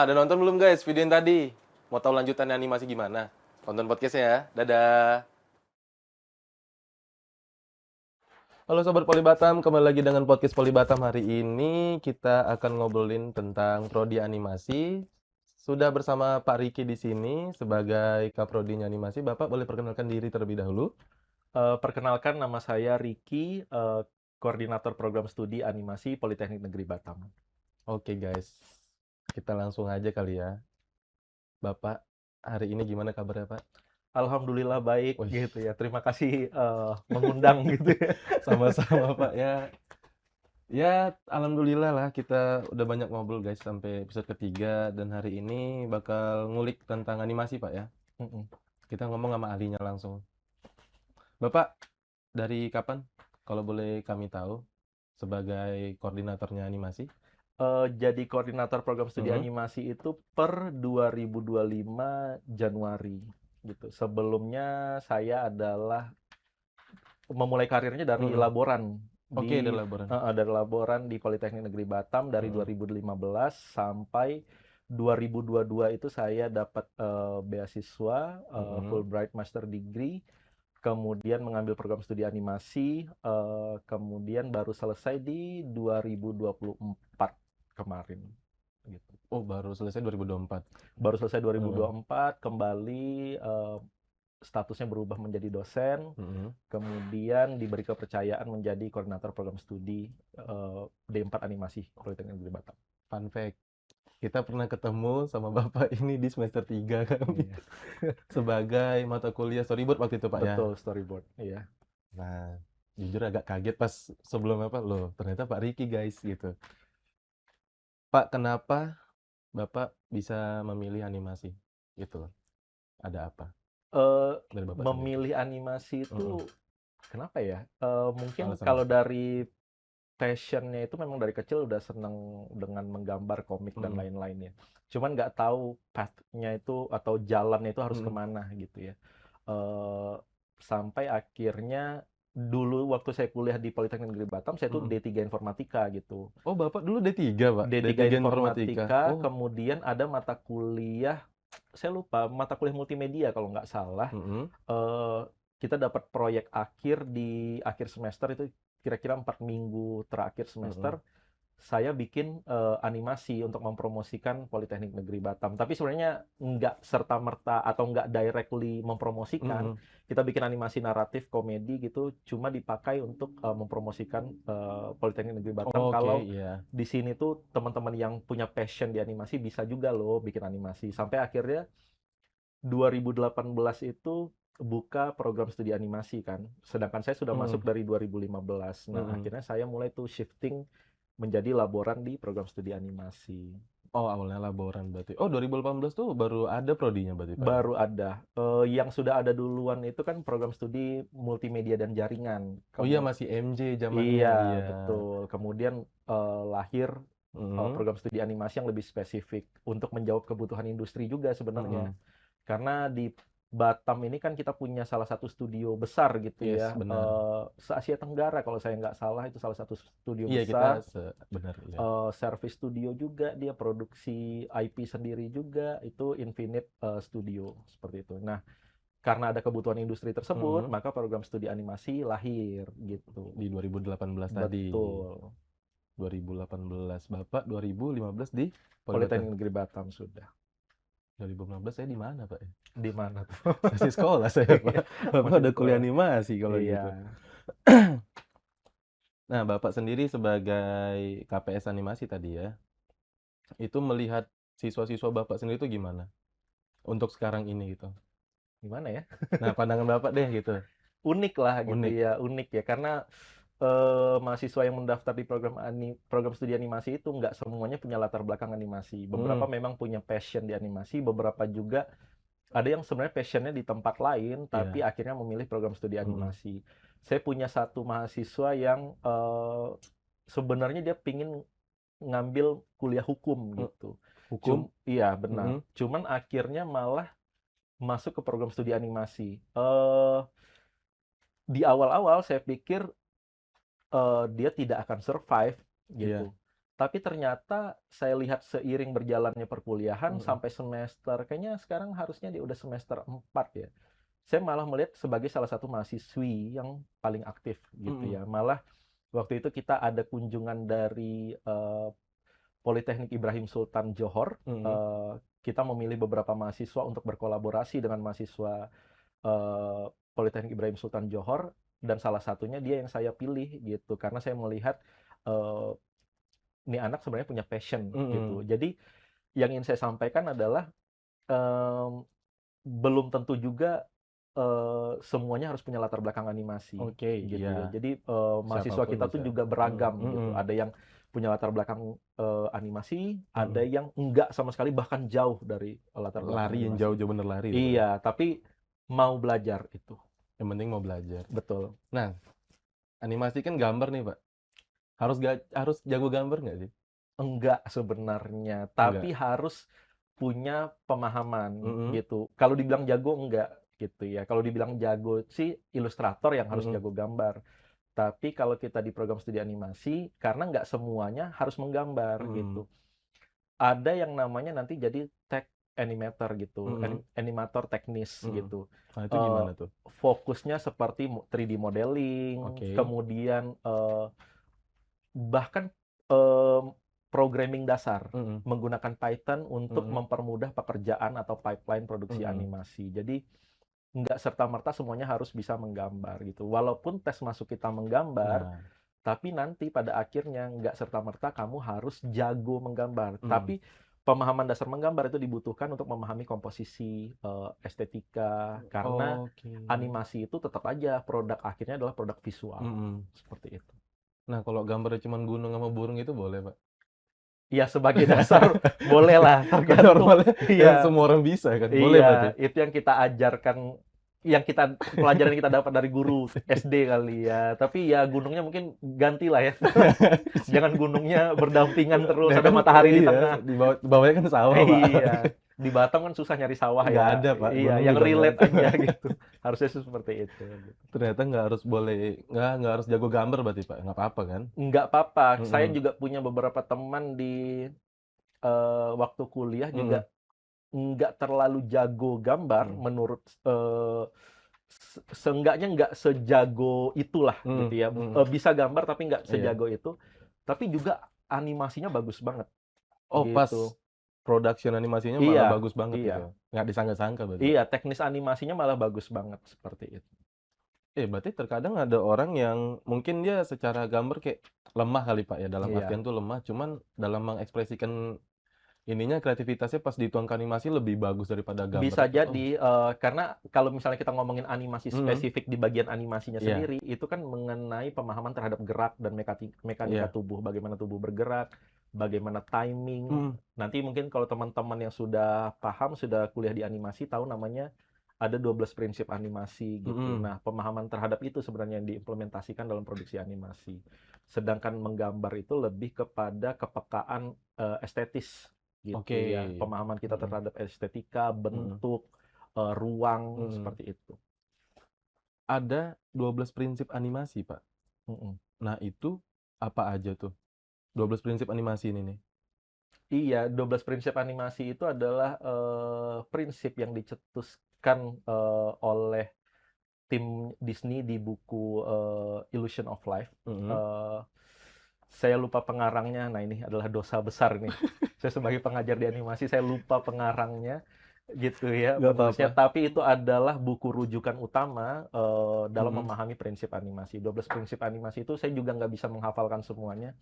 udah nonton belum guys video yang tadi? Mau tahu lanjutannya animasi gimana? Tonton podcastnya ya. Dadah. Halo Sobat Polibatam, kembali lagi dengan podcast Polibatam. Hari ini kita akan ngobrolin tentang prodi animasi. Sudah bersama Pak Riki di sini sebagai Kaprodinya Animasi. Bapak boleh perkenalkan diri terlebih dahulu? Perkenalkan, nama saya Riki, koordinator program studi animasi Politeknik Negeri Batam. Oke guys, kita langsung aja kali ya. Bapak, hari ini gimana kabarnya Pak? Alhamdulillah baik Wih, gitu ya. Terima kasih mengundang gitu ya. sama-sama Pak ya. Ya, alhamdulillah lah kita udah banyak ngobrol guys sampai episode ketiga dan hari ini bakal ngulik tentang animasi Pak ya. Mm-mm. Kita ngomong sama ahlinya langsung. Bapak, dari kapan kalau boleh kami tahu sebagai koordinatornya animasi? Jadi koordinator program studi Mhm. animasi itu per 2025 Januari gitu. Sebelumnya saya adalah memulai karirnya dari Mhm. laboran Oke, di dari laboran. dari laboran di Politeknik Negeri Batam dari Mhm. 2015 sampai 2022 itu saya dapat beasiswa Mhm. Fulbright Master Degree, kemudian mengambil program studi animasi, kemudian baru selesai di 2024 kemarin gitu. Oh, baru selesai 2024. Baru selesai Heeh. 2024, kembali statusnya berubah menjadi dosen, Mhm. kemudian diberi kepercayaan menjadi koordinator program studi D4 Animasi Politeknik Negeri Batam. Fun fact, kita pernah ketemu sama Bapak ini di semester 3 kami Iya, sebagai mata kuliah storyboard waktu itu Pak ya. betul, storyboard. Iya. Nah, jujur agak kaget pas sebelum apa, loh ternyata Pak Riki guys gitu. Pak, kenapa Bapak bisa memilih animasi? Gitu loh. Ada apa Eh, dari Bapak sendiri? Memilih animasi Mhm. itu kenapa ya? Mungkin Alasannya. kalau dari passionnya itu memang dari kecil udah seneng dengan menggambar komik dan Mhm. lain-lainnya. Cuman nggak tahu path-nya itu atau jalannya itu harus Mhm. kemana gitu ya. Eh, Sampai akhirnya dulu waktu saya kuliah di Politeknik Negeri Batam, saya tuh Mhm. D3 Informatika gitu. Oh, Bapak dulu D3, Pak? D3 D3 Informatika. Informatika, Oh. kemudian ada mata kuliah, saya lupa, mata kuliah multimedia kalau nggak salah. Mhm. eh, kita dapat proyek akhir di akhir semester itu kira-kira 4 minggu terakhir Mhm. semester saya bikin animasi untuk mempromosikan Politeknik Negeri Batam. Tapi sebenarnya nggak serta-merta atau nggak directly mempromosikan. Mhm. Kita bikin animasi naratif komedi gitu, cuma dipakai untuk mempromosikan Politeknik Negeri Batam. Oke, Kalau iya. di sini tuh teman-teman yang punya passion di animasi bisa juga loh bikin animasi. Sampai akhirnya 2018 itu buka program studi animasi kan. Sedangkan saya sudah masuk Mhm. dari 2015. Nah, Mhm. akhirnya saya mulai tuh shifting menjadi laboran di program studi animasi. Oh, awalnya laboran berarti. Oh, 2018 tuh baru ada prodinya berarti, Pak ya? Baru ada. Yang sudah ada duluan itu kan program studi multimedia dan jaringan. Oh iya, Kamu masih MJ zamannya. Iya, Iya. betul. Kemudian lahir Mhm. program studi animasi yang lebih spesifik untuk menjawab kebutuhan industri juga sebenarnya. Mhm. Karena di Batam ini kan kita punya salah satu studio besar gitu Yes, ya, benar. se-Asia Tenggara kalau saya nggak salah itu salah satu studio Iya, kita besar, benar, iya. service studio juga, dia produksi IP sendiri juga, itu Infinite Studio, seperti itu. Nah, karena ada kebutuhan industri tersebut, Mhm. maka program studi animasi lahir gitu. Di 2018 tadi. Betul. 2018. Bapak 2015 di Polibata. Politeknik Negeri Batam sudah. 2015 saya di mana, Pak ya? Di mana tuh? Masih sekolah saya, Iya, Pak. Bapak masih udah kuliah sekolah. animasi kalau Iya. gitu. Nah, Bapak sendiri sebagai KPS animasi tadi ya, itu melihat siswa-siswa Bapak sendiri itu gimana? Untuk sekarang ini gitu. Gimana ya? Nah, pandangan Bapak deh gitu. Unik lah gitu Unik. ya, unik ya. Karena mahasiswa yang mendaftar di program studi animasi itu nggak semuanya punya latar belakang animasi. Hmm, Beberapa memang punya passion di animasi, beberapa juga ada yang sebenarnya passionnya di tempat lain, tapi iya. akhirnya memilih program studi Mhm. animasi. Saya punya satu mahasiswa yang sebenarnya dia pingin ngambil kuliah hukum Hmm, gitu. hukum? Iya benar. Mhm. Cuman akhirnya malah masuk ke program studi animasi. Di awal-awal saya pikir dia tidak akan survive Iya. gitu. Tapi ternyata saya lihat seiring berjalannya perkuliahan Mhm. sampai semester, kayaknya sekarang harusnya dia udah semester 4 ya. Saya malah melihat sebagai salah satu mahasiswi yang paling aktif gitu Mhm. ya. Malah waktu itu kita ada kunjungan dari Politeknik Ibrahim Sultan Johor. Mhm. Kita memilih beberapa mahasiswa untuk berkolaborasi dengan mahasiswa eh, Politeknik Ibrahim Sultan Johor, dan salah satunya dia yang saya pilih gitu karena saya melihat eh, ini anak sebenarnya punya passion gitu. Mhm. Jadi yang ingin saya sampaikan adalah em, belum tentu juga semuanya harus punya latar belakang animasi Oke, gitu ya. iya. Jadi mahasiswa Siapapun kita tuh bisa. juga Mhm. beragam Mhm. gitu. Ada yang punya latar belakang animasi, ada Mhm. yang enggak sama sekali bahkan jauh dari latar belakang Lari yang animasi. jauh-jauh bener lari itu, Pak, ya? Iya, tapi mau belajar itu. Yang penting mau belajar. Betul. Nah, animasi kan gambar nih, Pak. Harus jago gambar nggak sih? Enggak sebenarnya, tapi Enggak? harus punya pemahaman Mhm. gitu. Kalau dibilang jago enggak gitu ya. Kalau dibilang jago sih ilustrator yang harus Mhm. jago gambar. Tapi kalau kita di program studi animasi, karena nggak semuanya harus menggambar Mhm. gitu. Ada yang namanya nanti jadi tech animator gitu, Mhm. animator teknis Mhm. gitu. Nah, itu Eh, gimana tuh? Fokusnya seperti 3D modeling, Oke. kemudian bahkan em, programming dasar Mhm. menggunakan Python untuk Mhm. mempermudah pekerjaan atau pipeline produksi Mhm. animasi. Jadi nggak serta-merta semuanya harus bisa menggambar gitu. Walaupun tes masuk kita menggambar, Nah. tapi nanti pada akhirnya nggak serta-merta kamu harus jago menggambar. Mhm. Tapi pemahaman dasar menggambar itu dibutuhkan untuk memahami komposisi, estetika, karena Oke. animasi itu tetap aja produk akhirnya adalah produk visual. Mhm. Seperti itu. Nah, kalau gambarnya cuman gunung sama burung itu boleh, Pak? Ya sebagai dasar bolehlah, Kan tergantung. normalnya kan Iya, semua orang bisa kan? Boleh berarti? iya, itu yang kita ajarkan, yang kita pelajaran yang kita dapat dari guru SD kali ya. Tapi ya gunungnya mungkin gantilah ya. Jangan gunungnya berdampingan terus, Nah ada kan matahari di iya, tengah. bawahnya kan sawah, Pak. Iya, di Batam kan susah nyari sawah Nggak ya. ada, Pak, Iya, gunung yang juga nggak relate ada. aja gitu. Harusnya sih seperti itu. Gitu. Ternyata nggak harus boleh nggak harus jago gambar berarti, Pak? Nggak apa-apa kan? Nggak apa-apa. Saya Mhm. juga punya beberapa teman di waktu kuliah Mhm. juga nggak terlalu jago gambar Mhm. menurut seenggaknya nggak sejago itulah gitu Mhm. ya. Mhm. Bisa gambar tapi nggak Iya. sejago itu. Tapi juga animasinya bagus banget Oh, pas gitu. production animasinya malah Iya, bagus banget gitu? iya. Nggak disangka-sangka berarti, Pak? Iya, teknis animasinya malah bagus banget seperti itu. Berarti terkadang ada orang yang mungkin dia secara gambar kayak lemah kali, Pak, ya, dalam Iya. artian tuh lemah, cuman dalam mengekspresikan ininya, kreativitasnya pas dituangkan animasi lebih bagus daripada gambar Bisa itu. Oh, jadi, karena kalau misalnya kita ngomongin animasi mhm, spesifik di bagian animasinya iya, sendiri, itu kan mengenai pemahaman terhadap gerak dan mekanika iya, tubuh, bagaimana tubuh bergerak, bagaimana timing. mhm, Nanti mungkin kalau teman-teman yang sudah paham, sudah kuliah di animasi, tahu namanya ada 12 prinsip animasi gitu. mhm, Nah, pemahaman terhadap itu sebenarnya yang diimplementasikan dalam produksi animasi. Sedangkan menggambar itu lebih kepada kepekaan estetis oke, gitu ya. Pemahaman kita mhm, terhadap estetika, mhm, bentuk, ruang, mhm. seperti itu. Ada 12 prinsip animasi, Pak. Mhm. Nah, itu apa aja tuh 12 prinsip animasi ini nih? Iya, 12 prinsip animasi itu adalah, prinsip yang dicetuskan, oleh tim Disney di buku, Illusion of Life. Mhm, Eee, saya lupa pengarangnya, nah ini adalah dosa besar nih. Saya sebagai pengajar di animasi, saya lupa pengarangnya, gitu ya, nggak apa-apa. penulisnya. Tapi itu adalah buku rujukan utama, dalam Mhm, memahami prinsip animasi. 12 prinsip animasi itu saya juga nggak bisa menghafalkan semuanya,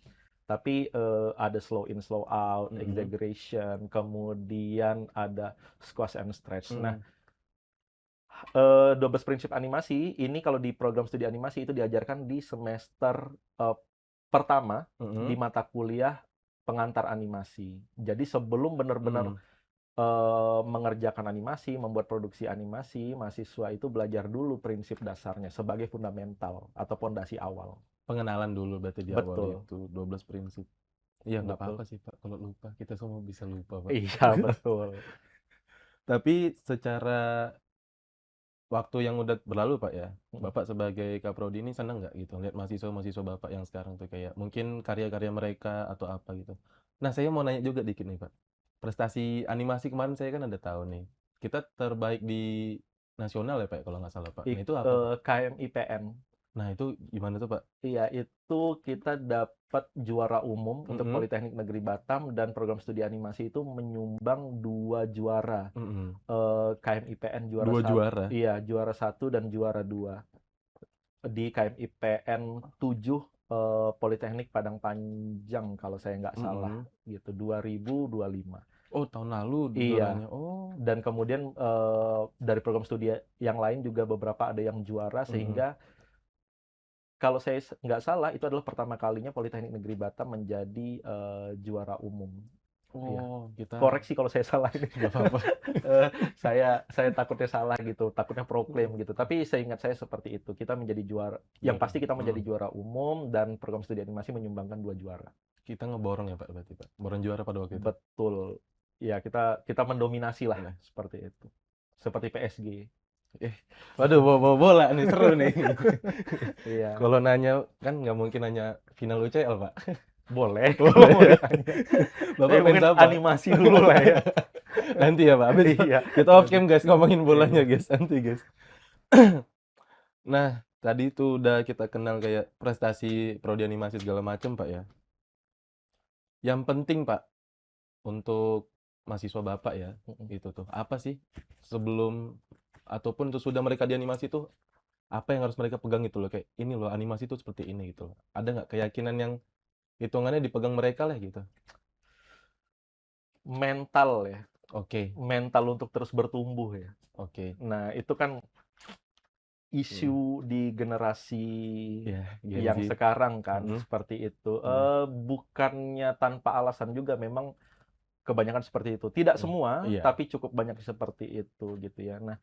tapi, ada slow in, slow out, mhm, exaggeration, kemudian ada squash and stretch. Nah, mhm, 12 prinsip animasi ini kalau di program studi animasi itu diajarkan di semester, pertama di mhm, mata kuliah pengantar animasi. Jadi sebelum benar-benar, mhm. mengerjakan animasi, membuat produksi animasi, mahasiswa itu belajar dulu prinsip dasarnya sebagai fundamental atau pondasi awal. Pengenalan dulu berarti di awal Betul, itu, 12 prinsip. Iya, nggak betul. apa-apa sih, Pak, kalau lupa. Kita semua bisa lupa, Pak. Iya, betul. Tapi secara waktu yang udah berlalu Pak ya, Mhm. Bapak sebagai Kaprodi ini seneng nggak gitu lihat mahasiswa-mahasiswa Bapak yang sekarang tuh kayak mungkin karya-karya mereka atau apa gitu? Nah saya mau nanya juga dikit nih Pak, prestasi animasi kemarin saya kan ada tahu nih, kita terbaik di nasional ya Pak ya kalau nggak salah Pak. Nah itu apa Pak? KMIPN. Nah itu gimana tuh Pak? Iya, itu kita dapat juara umum untuk Mhm, Politeknik Negeri Batam dan program studi animasi itu menyumbang 2 juara. mhm. KMIPN juara 2 satu, juara? iya, juara satu dan juara 2 di KMIPN 7 Politeknik Padang Panjang kalau saya nggak salah Mhm. gitu 2025. Oh tahun lalu Iya, juaranya? Oh, dan kemudian dari program studi yang lain juga beberapa ada yang juara mhm. sehingga kalau saya nggak salah itu adalah pertama kalinya Politeknik Negeri Batam menjadi juara umum. Iya. Oh kita Koreksi kalau saya salah ini. nggak apa-apa. Saya takutnya salah gitu, takutnya proklaim gitu. Tapi seingat saya seperti itu. Kita menjadi juara, yang Juara, pasti kita menjadi mhm. juara umum dan program studi animasi menyumbangkan 2 juara. Kita ngeborong ya Pak berarti Pak? Borong juara pada waktu itu? Betul. Ya, kita kita mendominasi lah Nah, seperti itu. Seperti PSG. eh, waduh bawa bola nih seru nih. Iya. Kalau nanya kan nggak mungkin nanya final UCL Pak. Boleh kalau mau Boleh. ditanya. Bapak Tapi fans mungkin apa? animasi dulu lah ya. Nanti ya Pak, habis Iya, kita off nanti. cam guys ngomongin bolanya Iya. guys, nanti guys. Nah, tadi tuh udah kita kenal kayak prestasi prodi animasi segala macem Pak ya. Yang penting Pak, untuk mahasiswa Bapak ya, Mhm. itu tuh, apa sih sebelum ataupun sesudah mereka di animasi tuh, apa yang harus mereka pegang gitu loh, kayak ini loh animasi tuh seperti ini gitu loh. Ada nggak keyakinan yang hitungannya dipegang mereka lah gitu? Mental ya, Oke, mental untuk terus bertumbuh ya. oke. Nah, itu kan Mhm. isu di generasi Iya, Gen Z. yang sekarang kan Mhm, seperti itu. mhm, Bukannya tanpa alasan juga memang kebanyakan seperti itu. Tidak mhm. semua, Iya, tapi cukup banyak seperti itu gitu ya. Nah,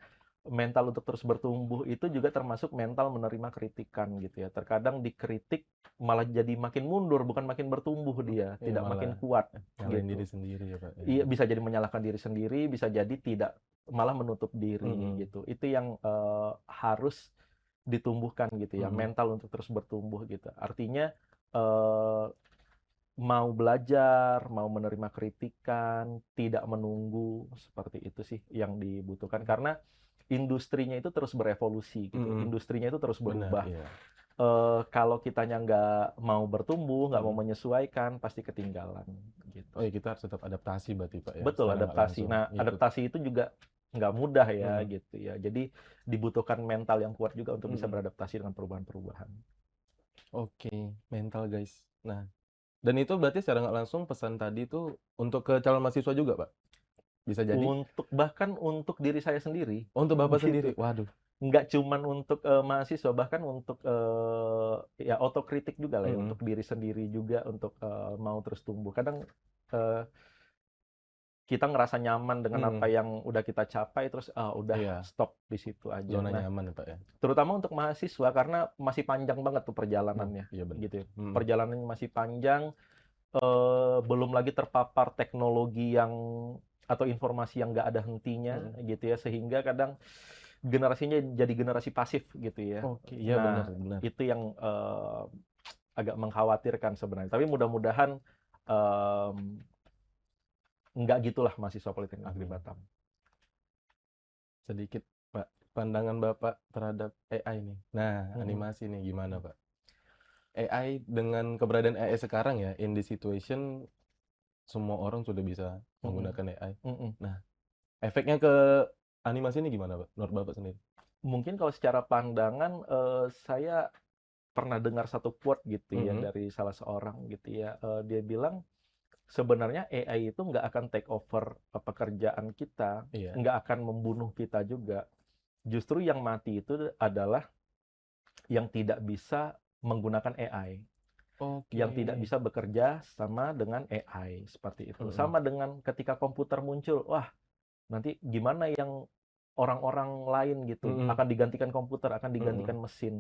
mental untuk terus bertumbuh itu juga termasuk mental menerima kritikan gitu ya. Terkadang dikritik malah jadi makin mundur, bukan makin bertumbuh dia, iya tidak malah makin kuat nyalain diri gitu. sendiri ya Pak, ya. Iya, bisa jadi menyalahkan diri sendiri, bisa jadi tidak, malah menutup diri Mhm, gitu. Itu yang harus ditumbuhkan gitu ya, mhm, mental untuk terus bertumbuh gitu. Artinya eh, mau belajar, mau menerima kritikan, tidak menunggu, seperti itu sih yang dibutuhkan. Karena industrinya itu terus berevolusi gitu, mhm, industrinya itu terus benar, berubah. iya, Kalau kitanya nggak mau bertumbuh, nggak mau mhm. menyesuaikan, pasti ketinggalan gitu Oh ya sih. kita harus tetap adaptasi berarti Pak ya, Betul, secara nggak adaptasi. langsung Nah, ngikut. adaptasi itu juga nggak mudah ya, Mhm, gitu ya. Jadi dibutuhkan mental yang kuat juga untuk bisa mhm. beradaptasi dengan perubahan-perubahan. Oke, mental guys. Nah, dan itu berarti secara nggak langsung pesan tadi tuh untuk ke calon mahasiswa juga Pak? Bisa jadi? Bahkan untuk diri saya sendiri, Oh untuk Bapak sendiri? gitu. Waduh, Nggak cuman untuk mahasiswa, bahkan untuk ya otokritik juga lah ya, mhm, untuk diri sendiri juga, untuk mau terus tumbuh. Kadang eh, kita ngerasa nyaman dengan apa mhm, yang udah kita capai, terus udah iya, stop di situ aja. zona Nah, nyaman ya Pak ya? terutama untuk mahasiswa karena masih panjang banget tuh perjalanannya, Iya benar. gitu ya. Mhm, Perjalanannya masih panjang, belum lagi terpapar teknologi yang atau informasi yang nggak ada hentinya, mhm. gitu ya. Sehingga kadang generasinya jadi generasi pasif, gitu ya. Oke, iya benar Nah, benar. itu yang agak mengkhawatirkan sebenarnya. Tapi mudah-mudahan mmm, nggak gitulah mahasiswa Politeknik Negeri Amin. Batam. Sedikit Pak, pandangan Bapak terhadap AI nih. Nah, Mhm. animasi nih gimana Pak? AI dengan keberadaan AI sekarang ya, in this situation semua orang sudah bisa Mhm. menggunakan AI. Mhm. Nah, efeknya ke animasi ini gimana Pak, menurut Bapak sendiri? Mungkin kalau secara pandangan, saya pernah dengar satu quote gitu ya Mhm, dari salah seorang gitu ya, dia bilang, "Sebenarnya AI itu nggak akan take over, pekerjaan kita, iya. nggak akan membunuh kita juga. Justru yang mati itu adalah yang tidak bisa menggunakan AI, Oke. yang tidak bisa bekerja sama dengan AI," seperti itu. Mhm, Sama dengan ketika komputer muncul, wah nanti gimana yang orang-orang lain gitu, mhm, akan digantikan komputer, akan mhm, digantikan mesin.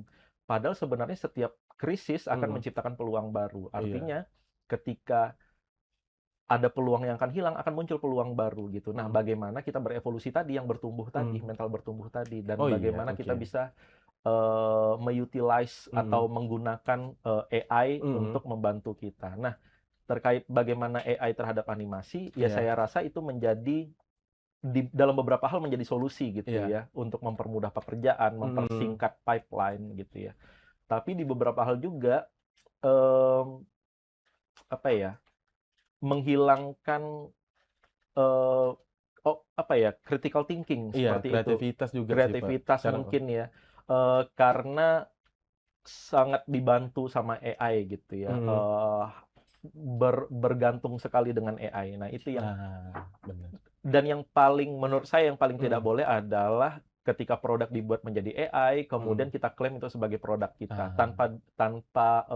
Padahal sebenarnya setiap krisis akan mhm. menciptakan peluang baru. Iya. Artinya ketika ada peluang yang akan hilang, akan muncul peluang baru gitu. Nah, Mhm. bagaimana kita berevolusi tadi, yang bertumbuh tadi, Mhm. mental bertumbuh tadi, dan Oh iya, bagaimana kita oke. bisa me-utilize Mhm. atau menggunakan AI Mhm. untuk membantu kita. Nah, terkait bagaimana AI terhadap animasi, ya Iya. saya rasa itu menjadi dalam beberapa hal menjadi solusi gitu Iya. ya, untuk mempermudah pekerjaan, Mhm. mempersingkat pipeline gitu ya. Tapi di beberapa hal juga, mmm, apa ya, menghilangkan, eee, apa ya, critical thinking Iya, seperti itu. kreativitas juga sih, Pak. Kreativitas Sekarang mungkin ya, karena sangat dibantu sama AI gitu ya, mhm. bergantung sekali dengan AI. Nah, itu yang Nah, bener. dan yang paling menurut saya yang paling tidak Mhm. boleh adalah ketika produk dibuat menjadi AI, Mhm. kemudian kita klaim itu sebagai produk kita Ah, tanpa tanpa,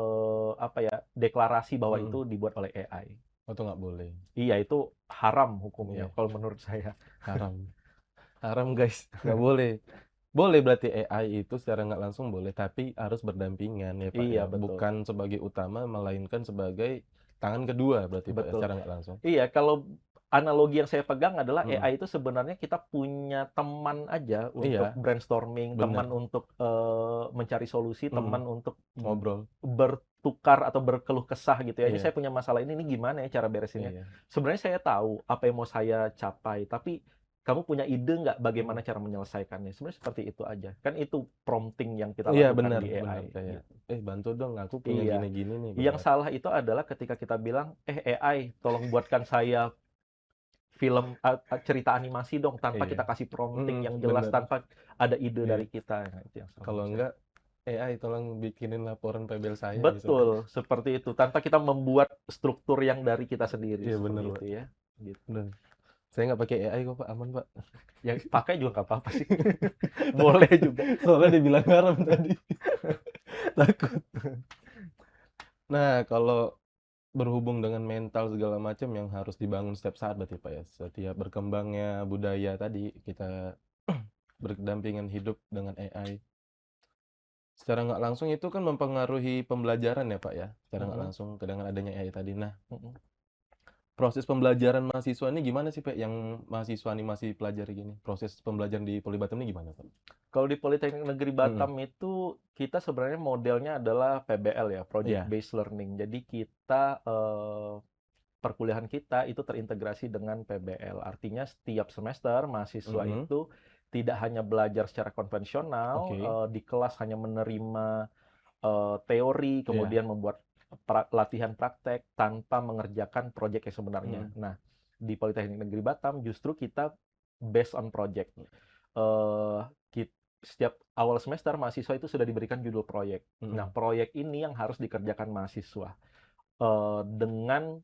apa ya, deklarasi bahwa mhm. itu dibuat oleh AI. Oh, itu nggak boleh. Iya, itu haram hukumnya Iya, kalau menurut saya. haram. Haram, guys, nggak boleh. Boleh berarti AI itu secara nggak langsung boleh, tapi harus berdampingan ya, Pak, ya? Iya, betul. Bukan sebagai utama, melainkan sebagai tangan kedua berarti, Pak, ya? Betul. Secara nggak langsung. Iya, kalau analogi yang saya pegang adalah Mhm. AI itu sebenarnya kita punya teman aja untuk Iya, brainstorming, bener. teman untuk, mencari solusi, Mhm. teman untuk Ngobrol. bertukar atau berkeluh kesah gitu ya, "Ini Iya, saya punya masalah ini gimana ya cara beresinnya?" iya. Sebenarnya saya tahu apa yang mau saya capai, tapi kamu punya ide nggak Mhm. bagaimana cara menyelesaikannya? Sebenarnya seperti itu aja. Kan itu prompting yang kita Iya, lakukan bener di bener, AI, kayak, gitu. bantu dong, aku punya Iya. gini-gini nih," Yang bener. salah itu adalah ketika kita bilang, AI, tolong buatkan saya film cerita animasi dong," tanpa Iya. kita kasih prompting Mhm, yang jelas, bener. tanpa ada ide Iya. dari kita. Nah, itu yang salah Kalau menurut saya. enggak, AI tolong bikinin laporan PBL saya misalkan. Betul, seperti itu. Tanpa kita membuat struktur yang dari kita sendiri, Iya, bener, seperti Pak. itu ya. Gitu. Bener. Saya nggak pakai AI kok, Pak, aman, Pak. Ya pakai juga nggak apa-apa sih. Boleh Takut, juga. soalnya dibilang haram tadi. Takut. Nah, kalau berhubung dengan mental segala macam yang harus dibangun setiap saat berarti, Pak, ya? Setiap berkembangnya budaya tadi, kita berdampingan hidup dengan AI. Secara nggak langsung itu kan mempengaruhi pembelajaran ya, Pak, ya? Secara nggak Mhm, langsung dengan adanya AI tadi. Nah, mhm. proses pembelajaran mahasiswa ini gimana sih, Pak, yang mahasiswa animasi pelajari gini? Proses pembelajaran di Polibatam ini gimana, Pak? Kalau di Politeknik Negeri Mhm. Batam itu, kita sebenarnya modelnya adalah PBL ya, Project Iya. Based Learning. Jadi kita, perkuliahan kita itu terintegrasi dengan PBL. Artinya setiap semester mahasiswa Mhm. itu tidak hanya belajar secara konvensional, Oke. di kelas hanya menerima, teori, Iya. kemudian membuat latihan praktek tanpa mengerjakan proyek yang sebenarnya. Mhm. Nah, di Politeknik Negeri Batam justru kita based on project. Eee, setiap awal semester mahasiswa itu sudah diberikan judul proyek. Nah, Mhm. proyek ini yang harus dikerjakan mahasiswa, dengan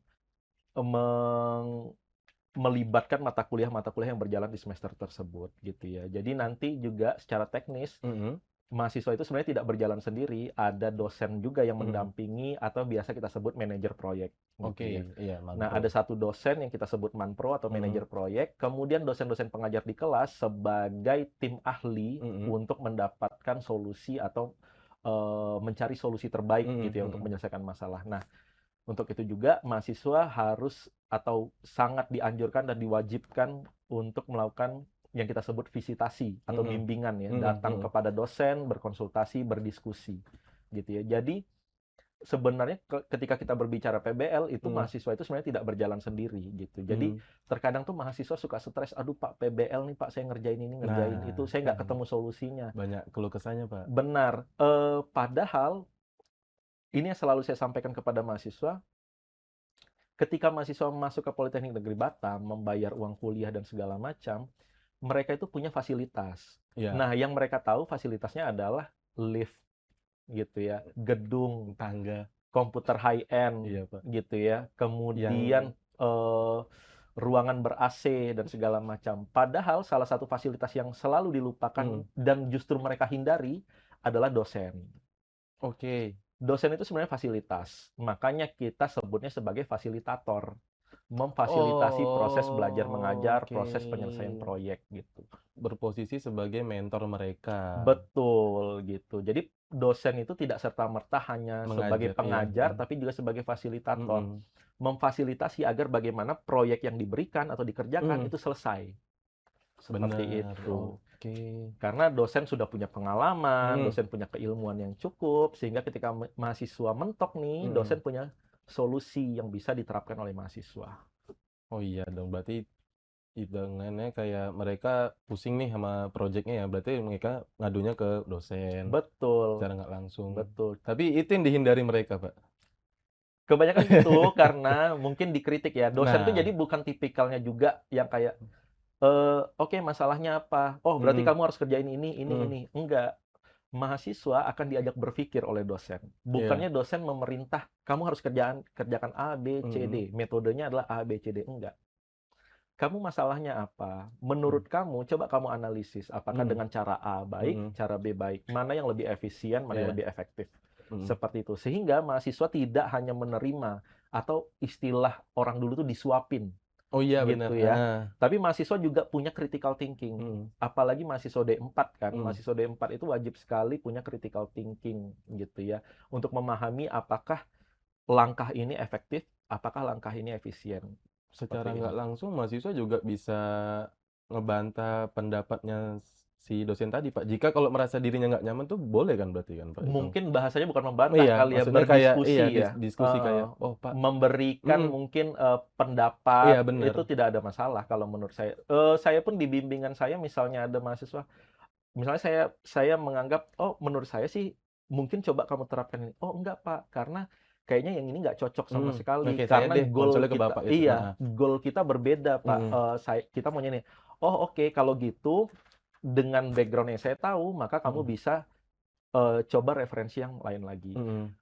melibatkan mata kuliah yang berjalan di semester tersebut, gitu ya. Jadi nanti juga secara teknis, Mhm. mahasiswa itu sebenarnya tidak berjalan sendiri, ada dosen juga yang Mhm. mendampingi atau biasa kita sebut manajer proyek, gitu Oke, ya. iya, Nah, Manpro. ada satu dosen yang kita sebut manpro atau Mhm. manajer proyek, kemudian dosen-dosen pengajar di kelas sebagai tim ahli Mhm. untuk mendapatkan solusi atau, mencari solusi terbaik Mhm gitu ya untuk mhm. menyelesaikan masalah. Nah, untuk itu juga mahasiswa harus atau sangat dianjurkan dan diwajibkan untuk melakukan yang kita sebut visitasi atau Mhm. bimbingan ya, Mhm datang mhm. kepada dosen, berkonsultasi, berdiskusi, gitu ya. Jadi sebenarnya ketika kita berbicara PBL itu Mhm. mahasiswa itu sebenarnya tidak berjalan sendiri gitu. Jadi Mhm. terkadang tuh mahasiswa suka stres, "Aduh Pak, PBL nih Pak, saya ngerjain ini, ngerjain Nah, itu, saya kan nggak ketemu solusinya." banyak keluh kesahnya, Pak. Benar, padahal ini yang selalu saya sampaikan kepada mahasiswa, ketika mahasiswa masuk ke Politeknik Negeri Batam, membayar uang kuliah dan segala macam, mereka itu punya fasilitas. Iya, Nah, yang mereka tahu fasilitasnya adalah lift gitu ya, gedung, tangga. komputer high end Iya, Pak. gitu ya, Yang kemudian, ruangan ber-AC dan segala macam. Padahal salah satu fasilitas yang selalu dilupakan mhm. dan justru mereka hindari adalah dosen. Oke. Dosen itu sebenarnya fasilitas, makanya kita sebutnya sebagai fasilitator. memfasilitasi proses belajar mengajar, Oke. proses penyelesaian proyek gitu. Berposisi sebagai mentor mereka. Betul gitu. Jadi dosen itu tidak serta-merta hanya sebagai Mengajar, iya, pengajar, tapi juga sebagai fasilitator. mhm. Memfasilitasi agar bagaimana proyek yang diberikan atau dikerjakan Mhm, itu selesai. Seperti bener, itu. oke. Karena dosen sudah punya pengalaman, Mhm, dosen punya keilmuan yang cukup, sehingga ketika mahasiswa mentok nih, mhm. dosen punya solusi yang bisa diterapkan oleh mahasiswa. Oh iya dong, berarti hitungannya kayak mereka pusing nih sama projeknya ya, berarti mereka ngadunya ke dosen Betul, secara nggak langsung. betul. Tapi itu yang dihindari mereka, Pak? Kebanyakan gitu karena mungkin dikritik ya. Dosen tuh Nah, jadi bukan tipikalnya juga yang kayak, "Oke, masalahnya apa? Oh, berarti mhm, kamu harus kerjain mhm, ini." Enggak. Mahasiswa akan diajak berpikir oleh dosen. iya, Bukannya dosen memerintah, "Kamu harus kerjakan A, B, C, mhm, D." Metodenya adalah A, B, C, D. Enggak. Kamu masalahnya apa? mhm, Menurut kamu, coba kamu analisis. Apakah mhm, dengan cara A baik, mhm, cara B baik? Mana yang lebih efisien, mana yang iya, lebih efektif? mhm. Seperti itu. Sehingga mahasiswa tidak hanya menerima atau istilah orang dulu tuh disuapin Oh iya bener, gitu ya. heeh, Tapi mahasiswa juga punya critical thinking. mhm, Apalagi mahasiswa D4 kan. mhm. Mahasiswa D4 itu wajib sekali punya critical thinking gitu ya. Untuk memahami apakah langkah ini efektif, apakah langkah ini efisien. Secara Seperti nggak itu. langsung mahasiswa juga bisa ngebantah pendapatnya si dosen tadi, Pak. Jika kalau merasa dirinya nggak nyaman tuh boleh kan berarti kan, Pak, itu? Mungkin bahasanya bukan membantah Iya, kali ya, maksudnya kayak iya berdiskusi ya, diskusi heeh. kayak, "Oh, Pak." Memberikan Mhm, mungkin, iya pendapat bener, itu tidak ada masalah kalau menurut saya. Saya pun di bimbingan saya misalnya ada mahasiswa, misalnya saya menganggap, "Oh, menurut saya sih mungkin coba kamu terapkan ini." "Oh, enggak, Pak, karena kayaknya yang ini nggak cocok sama mhm, sekali, oke saya karena deh goal konsolnya ke kita" Bapak itu, iya, heeh, goal kita berbeda, Pak, mhm, kita maunya ini. "Oh, oke, kalau gitu dengan background yang saya tahu, maka kamu mhm, bisa, coba referensi yang lain lagi." mhm,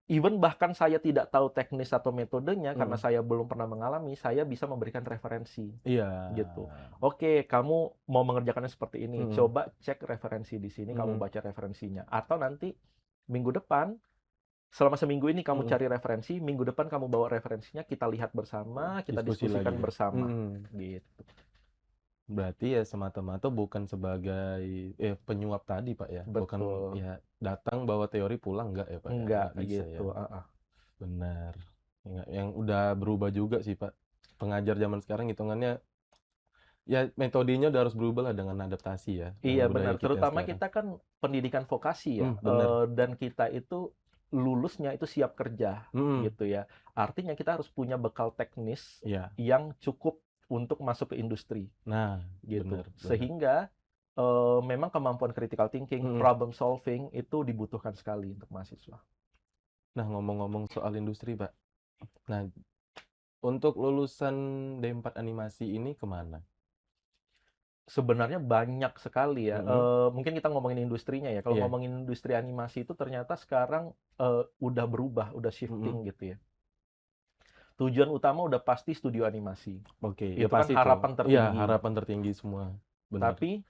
Even bahkan saya tidak tahu teknis atau metodenya karena mhm, saya belum pernah mengalami, saya bisa memberikan referensi, iya, gitu. "Oke, kamu mau mengerjakannya seperti ini, mhm, coba cek referensi di sini, kamu mhm, baca referensinya." Atau nanti minggu depan, selama seminggu ini kamu mhm, cari referensi, minggu depan kamu bawa referensinya, kita lihat bersama, kita diskusi lagi diskusikan ya? bersama, Mhm. gitu. Berarti ya semata-mata bukan sebagai penyuap tadi, Pak, ya? Bukan Betul. ya datang bawa teori pulang enggak ya, Pak, ya? Enggak, Nggak bisa gitu, ya? heeh. Benar. Enggak, yang udah berubah juga sih, Pak. Pengajar zaman sekarang hitungannya ya metodenya udah harus berubah lah dengan adaptasi ya, dengan Iya budaya benar, kita yang terutama sekarang. kita kan pendidikan vokasi ya, Bener. dan kita itu lulusnya itu siap kerja, Mhm. gitu ya. Artinya kita harus punya bekal teknis Iya. yang cukup untuk masuk ke industri, Nah, gitu. bener bener. Sehingga, memang kemampuan critical thinking, Mhm. problem solving itu dibutuhkan sekali untuk mahasiswa. Nah, ngomong-ngomong soal industri, Pak. Nah, untuk lulusan D4 animasi ini kemana? Sebenarnya banyak sekali ya, Mhm. mungkin kita ngomongin industrinya ya, kalau Iya. ngomongin industri animasi itu ternyata sekarang, udah berubah, udah Mhm. shifting gitu ya. Tujuan utama udah pasti studio animasi. Oke, ya Itu kan pasti tuh. harapan Iya, tertinggi. harapan tertinggi semua. Bener. Tapi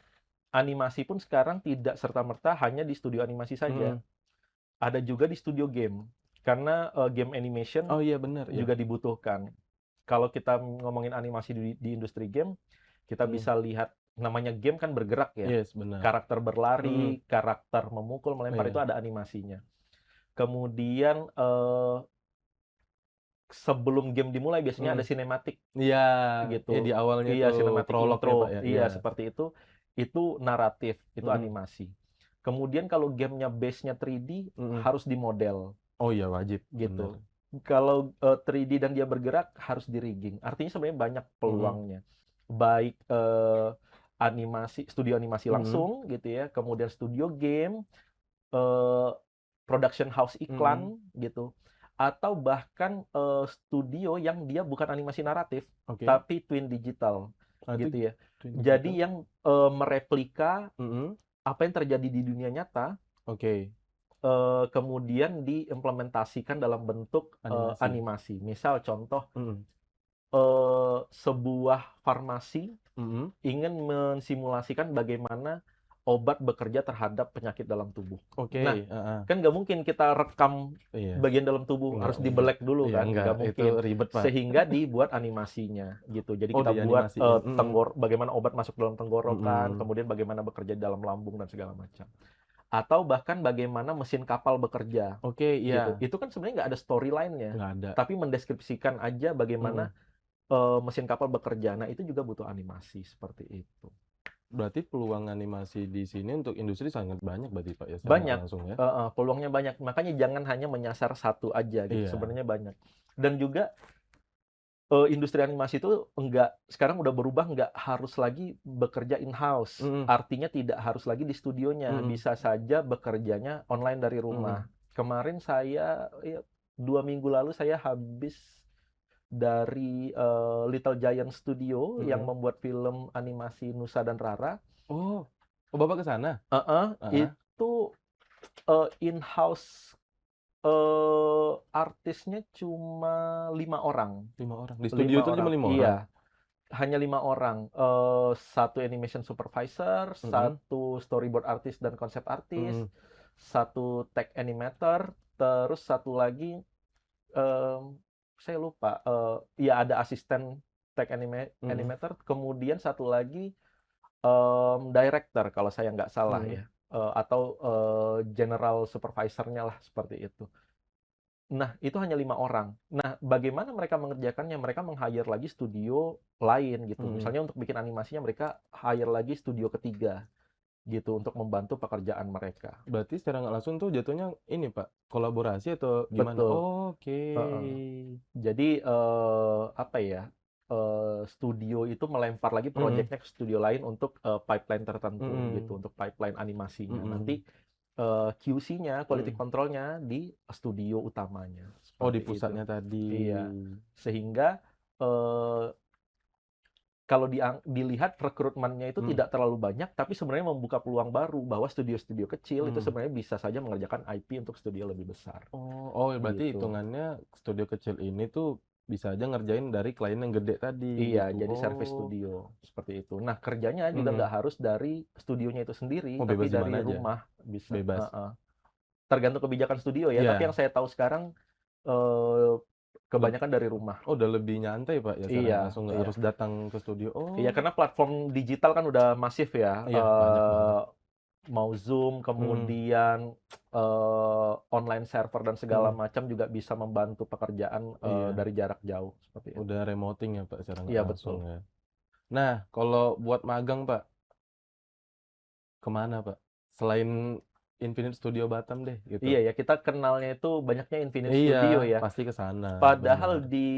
animasi pun sekarang tidak serta-merta hanya di studio animasi saja. Mhm. Ada juga di studio game. Karena game animation Oh iya bener, iya. juga dibutuhkan. Kalau kita ngomongin animasi di industri game, kita Mhm. bisa lihat namanya game kan bergerak ya. Yes, bener. Karakter Mhm. berlari, karakter memukul, melempar itu Iya. ada animasinya. Kemudian sebelum game dimulai biasanya ada Mhm. sinematik. Iya, ya di Gitu. awalnya Iya, tuh sinematik prolog ya, Pak, intro. ya? Iya. Iya, seperti itu. Itu naratif, itu Mhm. animasi. Kemudian kalau gamenya base-nya 3D, Mhm. harus dimodel, Oh iya wajib, bener. gitu. Kalau, 3D dan dia bergerak, harus di-rigging. Artinya sebenarnya banyak Mhm. peluangnya. Baik, studio animasi Mhm. langsung gitu ya, kemudian studio game, eee, production house Mhm. iklan gitu, atau bahkan, studio yang dia bukan animasi naratif, Oke. tapi twin digital, Nah itu gitu ya. twin digital. Jadi yang, mereplika Mhm. apa yang terjadi di dunia nyata, Oke, kemudian diimplementasikan dalam bentuk, animasi. animasi. Misal contoh, Mhm. sebuah farmasi Mhm. ingin mensimulasikan bagaimana, obat bekerja terhadap penyakit dalam tubuh. Oke, Nah, heeh. kan nggak mungkin kita rekam Iya, bagian dalam tubuh, harus enggak. dibelek dulu Iya, kan, enggak, nggak itu mungkin. ribet, Pak. Sehingga dibuat animasinya gitu. Jadi Oh, kita buat dianimasiin, mhm, bagaimana obat masuk dalam tenggorokan, mhm. kemudian bagaimana bekerja di dalam lambung dan segala macam. Atau bahkan bagaimana mesin kapal bekerja Oke, gitu. iya, Itu kan sebenarnya nggak ada storyline-nya, nggak ada, tapi mendeskripsikan aja mhm. bagaimana mesin kapal bekerja. Nah, itu juga butuh animasi seperti itu. Berarti peluang animasi di sini untuk industri sangat banyak berarti, Pak, ya, secara nggak Banyak, langsung ya? heeh, peluangnya banyak. Makanya jangan hanya menyasar satu aja gitu, Iya, sebenarnya banyak. Dan juga industri animasi itu sekarang udah berubah, nggak harus lagi bekerja in-house. mhm, Artinya tidak harus lagi di studionya, mhm, bisa saja bekerjanya online dari mhm, rumah. Kemarin saya ya 2 minggu lalu saya habis dari, Little Giant Studio yang mhm. membuat film animasi Nusa dan Rara. Oh, oh, Bapak ke sana? Heeh, Heeh, itu, in-house, artisnya cuma 5 orang. 5 orang. Di studio 5 itu cuma orang, 5 orang? iya. Hanya 5 orang, 1 animation supervisor, Mhm, 1 storyboard artist dan konsep artis, mhm, 1 tech animator, terus 1 lagi, mmm, saya lupa, ya ada asisten tech mhm, animator, kemudian 1 lagi, director kalau saya nggak salah mhm. ya, atau, general supervisor-nya lah, seperti itu. Nah, itu hanya 5 orang. Nah, bagaimana mereka mengerjakannya? Mereka meng-hire lagi studio lain gitu. Mhm. Misalnya untuk bikin animasinya mereka hire lagi studio ketiga gitu untuk membantu pekerjaan mereka. Berarti secara nggak langsung tuh jatuhnya ini, Pak, kolaborasi atau gimana? Betul, Oke. heeh. Jadi, apa ya, studio itu melempar lagi Mhm, projeknya ke studio lain untuk, pipeline tertentu gitu, mhm, untuk pipeline animasinya. mhm. Nanti, QC-nya, quality Mhm. control-nya di studio utamanya, Oh, di seperti itu. pusatnya tadi. Iya, sehingga, eee, kalau dilihat rekrutmennya itu Mhm, tidak terlalu banyak, tapi sebenarnya membuka peluang baru bahwa studio-studio kecil itu mhm. sebenarnya bisa saja mengerjakan IP untuk studio lebih besar, Oh, oh, berarti gitu. hitungannya studio kecil ini tuh bisa aja ngerjain dari klien yang gede tadi Iya, gitu. jadi service Oh, studio, seperti itu. Nah, kerjanya juga mhm. nggak harus dari studionya itu sendiri, Oh, tapi bebas di dari mana aja? rumah bisa, Bebas? heeh. Tergantung kebijakan studio ya, tapi yang Iya. saya tahu sekarang, eee, Leb kebanyakan dari rumah. oh, udah lebih nyantai, Pak, ya secara Iya, nggak langsung nggak iya. harus datang ke studio. Iya, Oh, karena platform digital kan udah masif ya, iya banyak banget. mau Zoom, Mhm, kemudian, online server dan segala mhm. macam juga bisa membantu pekerjaan, Iya, dari jarak jauh, seperti itu. udah remoting ya, Pak, secara nggak Iya, langsung betul. ya. Nah, kalau buat magang, Pak, kemana, Pak? Selain Infinite Studio Batam deh, gitu. Iya ya, kita kenalnya itu banyaknya Infinite Iya, Studio ya, pasti ke sana, padahal bener. di,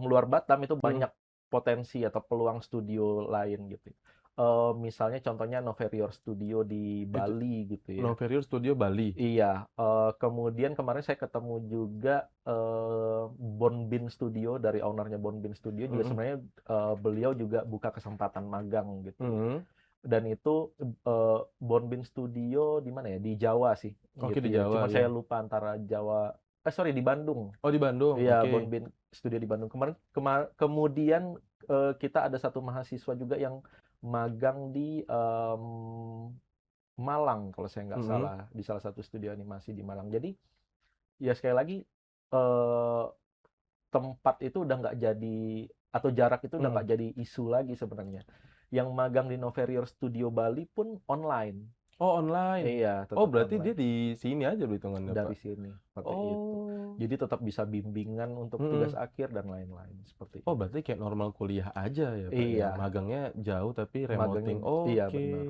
luar Batam itu Mhm, banyak potensi atau peluang studio lain gitu. Misalnya contohnya Noverior Studio di itu Bali gitu ya. Noverior Studio Bali? Iya, kemudian kemarin saya ketemu juga, Bonbin Studio dari owner-nya Bonbin Studio juga Mhm, sebenarnya, beliau juga buka kesempatan magang gitu ya. mhm. Dan itu, Bonbin Studio di mana ya, di Jawa sih Oke, gitu di ya, Jawa cuman saya ya? lupa antara Jawa sorry di Bandung. Oh, di Bandung? Iya, Oke. Bonbin Studio di Bandung. Kemudian, kita ada satu mahasiswa juga yang magang di, Malang kalau saya nggak Mhm, salah, di salah satu studio animasi di Malang. Jadi, ya sekali lagi, eee, tempat itu udah nggak jadi atau jarak itu udah mhm. nggak jadi isu lagi sebenarnya. Yang magang di Noverior Studio Bali pun online. Oh, online? Iya, Oh, tetap berarti dia online, di sini aja hitungannya, Pak? dari sini, seperti itu. Oh. Jadi tetap bisa bimbingan untuk tugas Mhm. akhir dan lain-lain, seperti Oh, itu. berarti kayak normal kuliah aja ya, Pak, ya? Iya, Magangnya jauh tapi remoting. magangnya iya Oke. benar,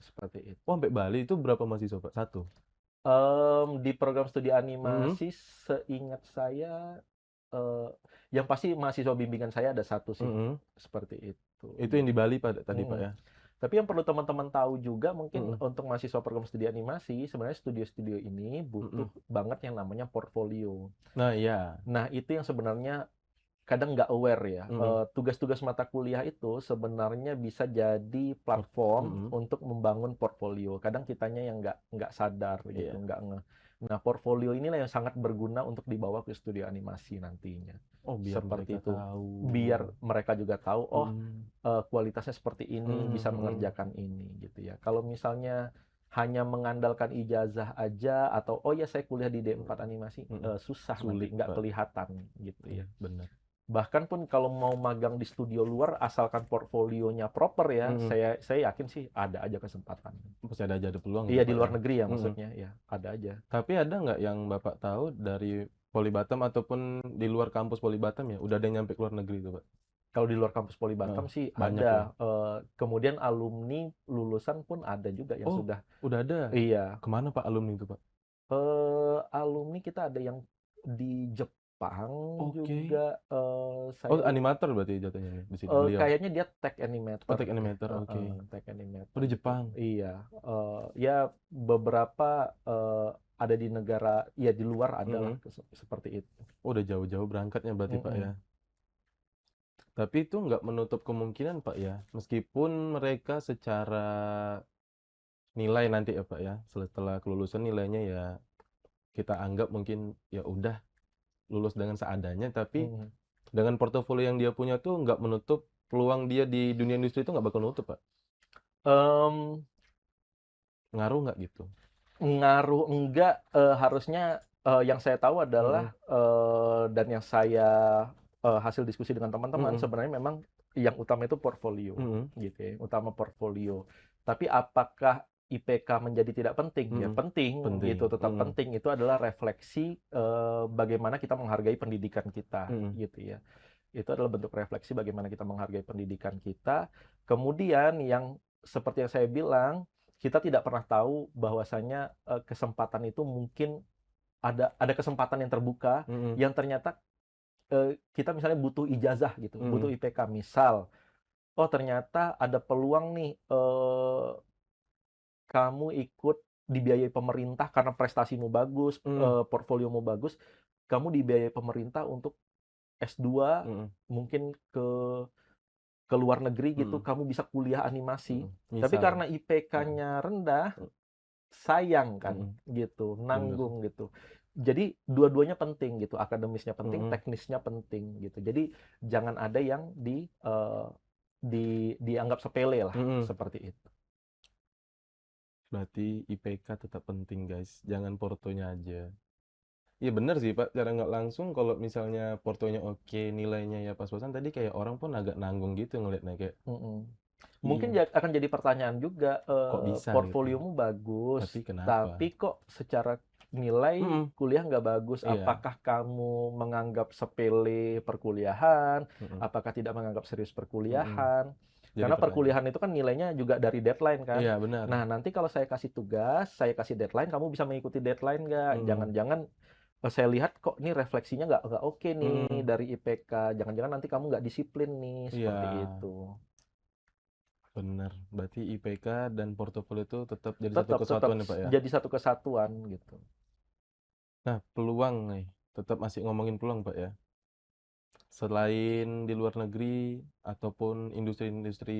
seperti Oh, itu. sampai Bali itu berapa mahasiswa, Pak? 1? Di program studi Mhm, animasi seingat saya, eee, yang pasti mahasiswa bimbingan saya ada 1 sih, mhm. seperti itu, Itu yang di gitu. Bali tadi, Pak, Mhm. ya? Tapi yang perlu teman-teman tahu juga mungkin Mhm, untuk mahasiswa program studi animasi, sebenarnya studio-studio ini butuh mhm. banget yang namanya portfolio. Nah, iya. Nah, itu yang sebenarnya kadang nggak aware ya, Mhm. tugas-tugas mata kuliah itu sebenarnya bisa jadi platform Mhm. untuk membangun portfolio. Kadang kitanya yang nggak sadar gitu, Iya. nggak ngeh. Nah, portfolio inilah yang sangat berguna untuk dibawa ke studio animasi nantinya. Oh, biar seperti mereka itu. tahu. Biar mereka juga tahu, oh Mhm. kualitasnya seperti ini, Mhm bisa mhm. mengerjakan ini gitu ya. Kalau misalnya hanya mengandalkan ijazah aja atau oh ya saya kuliah di D4 animasi, Mhm. susah nanti, Sulit, nggak Pak. kelihatan gitu ya. Iya, benar. Bahkan pun kalau mau magang di studio luar, asalkan portfolionya proper ya, Mhm. saya yakin sih ada aja kesempatan. Masih ada aja ada peluang Iya ya, di Pak, luar ya? negeri ya Mhm. maksudnya, ya ada aja. Tapi ada nggak yang Bapak tahu dari Poli Batam ataupun di luar kampus Poli Batam ya, udah ada yang nyampe ke luar negeri tuh, Pak? Kalau di luar kampus Poli Heeh, Batam sih banyak ya? ada, kemudian alumni lulusan pun ada juga yang Oh, sudah. udah ada? Iya, Kemana Pak alumni itu, Pak? alumni kita ada yang di Jepang Oke. juga, Oh, saya animator berarti jatuhnya nih di sini beliau? kayaknya dia tech Oh, animator tech ya, animator, oke. heeh, tech Oh, animator di gitu. Jepang? Iya, ya beberapa, ada di negara ya di luar adalah Mhm. seperti itu. Oh, udah jauh-jauh berangkatnya berarti, Pak, ya? Mhm, Tapi itu nggak menutup kemungkinan, Pak, ya? Meskipun mereka secara nilai nanti ya, Pak, ya, setelah kelulusan nilainya ya kita anggap mungkin ya udah lulus dengan seadanya, tapi mhm. dengan portofolio yang dia punya tuh nggak menutup peluang dia di dunia industri itu nggak bakal nutup, Pak. Mmm, Ngaruh nggak gitu? Ngaruh enggak, harusnya, yang saya tahu Mhm adalah, dan yang saya, hasil diskusi dengan teman-teman mhm sebenarnya memang yang utama itu portfolio, mhm gitu ya, utama portfolio. Tapi apakah IPK menjadi tidak penting? Ya mhm. penting, gitu, Penting, tetap penting. Itu adalah refleksi, bagaimana kita menghargai pendidikan kita, mhm gitu ya. Itu adalah bentuk refleksi bagaimana kita menghargai pendidikan kita. Kemudian yang seperti yang saya bilang, kita tidak pernah tahu bahwasanya, kesempatan itu mungkin ada kesempatan yang terbuka, mhm yang ternyata, kita misalnya butuh ijazah gitu, butuh mhm IPK. Misal, oh ternyata ada peluang nih, kamu ikut dibiayai pemerintah karena prestasimu bagus, mhm portfoliomu bagus, kamu dibiayai pemerintah untuk S2, mhm mungkin ke luar negeri gitu, mhm kamu bisa kuliah animasi. mhm. Tapi Misal, karena heeh, IPK-nya rendah, sayang kan mhm, gitu, bener, nanggung gitu. Jadi dua-duanya penting gitu, akademisnya penting, mhm teknisnya penting gitu. Jadi jangan ada yang dianggap sepele lah, mhm. seperti itu. Berarti IPK tetap penting, guys, jangan portonya aja. Iya bener sih, Pak, secara nggak langsung kalau misalnya portonya oke, nilainya ya pas-pasan tadi kayak orang pun agak nanggung gitu ngelihatnya kayak, Mhm. Mungkin ih akan jadi pertanyaan juga, kok bisa gitu, portfoliomu tapi bagus, kenapa? tapi kok secara nilai Mhm, kuliah nggak bagus. iya, Apakah kamu menganggap sepele perkuliahan? mhm Apakah tidak menganggap serius mhm. perkuliahan? Jadi Karena pertanyaan perkuliahan itu kan nilainya juga dari deadline kan. iya benar, Nah, nanti kalau saya kasih tugas, saya kasih deadline, kamu bisa mengikuti deadline nggak? mhm Jangan-jangan, saya lihat kok ini refleksinya nggak oke nih mhm, dari IPK, jangan-jangan nanti kamu nggak disiplin nih, iya seperti itu. bener. Berarti IPK dan portofolio itu tetap jadi satu Tetap tetap kesatuan ya, Pak, ya? jadi satu kesatuan gitu. Nah peluang nih, tetap masih ngomongin peluang, Pak, ya? Selain di luar negeri ataupun industri-industri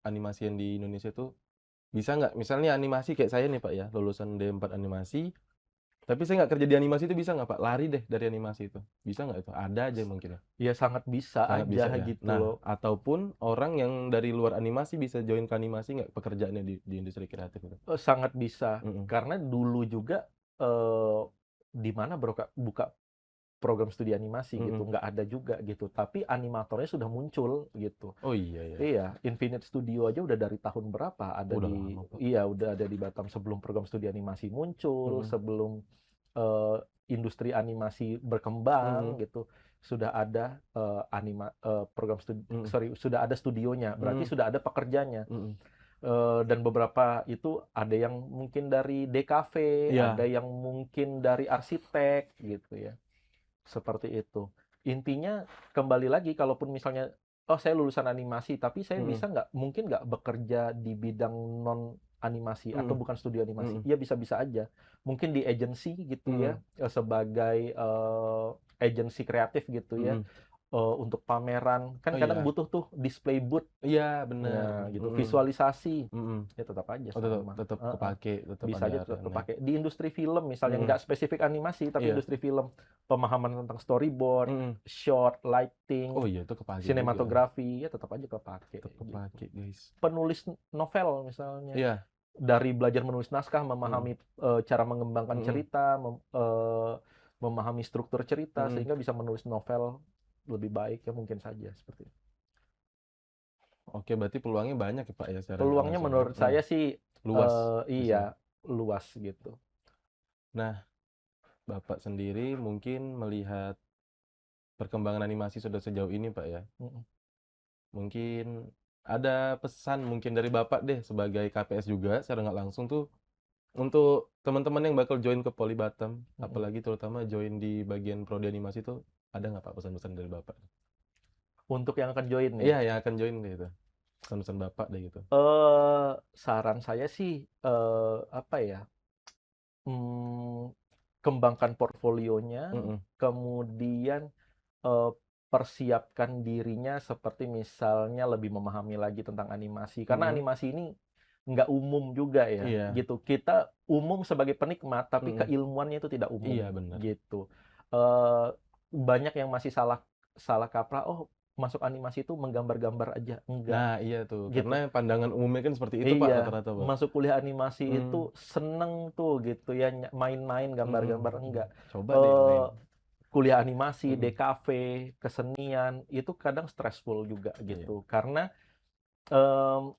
animasi yang di Indonesia tuh bisa nggak misalnya animasi kayak saya nih, Pak, ya, lulusan D4 animasi, tapi saya nggak kerja di animasi itu bisa nggak, Pak? Lari deh dari animasi itu, bisa nggak itu? Ada aja mungkin ya? Ya sangat bisa Sangat aja bisa ya? gitu Nah, loh. ataupun orang yang dari luar animasi bisa join ke animasi nggak pekerjaannya di industri kreatif itu? Sangat bisa. Mhm Karena dulu juga, eee, di mana buka program studi animasi gitu, mhm. nggak ada juga gitu, tapi animatornya sudah muncul gitu. Oh iya ya, Iya, Infinite Studio aja udah dari tahun berapa ada udah di, lama, Pak. iya udah ada di Batam sebelum program studi animasi muncul, Mhm sebelum, eee, industri animasi berkembang mhm gitu, sudah ada, program mhm sudah ada studionya, berarti mhm sudah ada pekerjanya. mhm. Dan beberapa itu ada yang mungkin dari DKV, ada Iya, yang mungkin dari arsitek gitu ya, seperti itu. Intinya kembali lagi kalaupun misalnya, oh saya lulusan animasi tapi saya mhm bisa mungkin nggak bekerja di bidang non animasi atau mhm bukan studio animasi? mhm Iya bisa-bisa aja. Mungkin di agensi gitu ya, mhm sebagai, agensi kreatif gitu ya, mhm untuk pameran, kan Oh kadang iya. butuh tuh display booth, Iya bener, ya gitu, mhm, visualisasi, mhm. ya tetap aja Oh tetep sama, tetep heeh. kepake, tetep Bisa ada aja tetap areanya. kepake. Di industri film misalnya, Mhm, nggak spesifik animasi, tapi iya, industri film, pemahaman tentang storyboard, mhm. shot, Oh lighting, iya itu kepake juga ya, sinematografi, ya tetap aja kepake tetep gitu. kepake guys. Penulis novel misalnya, Iya, dari belajar menulis naskah, mhm, memahami, cara mengembangkan mhm, cerita, memahami struktur cerita, mhm. sehingga bisa menulis novel lebih baik, ya mungkin saja seperti itu. Oke berarti peluangnya banyak ya Pak ya secara nggak Peluangnya langsung ya? menurut Nah saya sih, luas bisa. iya, luas gitu. Nah Bapak sendiri mungkin melihat perkembangan animasi sudah sejauh ini Pak ya, Mhm, mungkin ada pesan mungkin dari Bapak deh sebagai KPS juga secara nggak langsung tuh untuk teman-teman yang bakal join ke Poli Batam, mhm. apalagi terutama join di bagian prodi animasi tuh, ada nggak Pak pesan-pesan dari Bapak? Untuk yang akan join nih, Iya yang akan join gitu, pesan-pesan Bapak deh gitu. saran saya sih, apa ya, mmm, kembangkan portofolionya, Mhm, kemudian, eee, persiapkan dirinya seperti misalnya lebih memahami lagi tentang animasi. Karena mhm, animasi ini nggak umum juga ya, iya, gitu. Kita umum sebagai penikmat, tapi mhm, keilmuannya itu tidak iya umum, bener. gitu. Eee, Banyak yang masih salah salah kaprah, "Oh, masuk animasi itu menggambar-gambar aja." Enggak, Nah iya tuh, karena gitu. pandangan umumnya kan seperti itu Pak Iya, rata-rata Pak. masuk kuliah animasi Mmm, itu seneng tuh gitu ya, main-main, mhm, gambar-gambar, mhm, enggak. coba deh main, Eee, Kuliah animasi, mhm, DKV, kesenian, itu kadang stressful juga iya, gitu. Karena, mmm,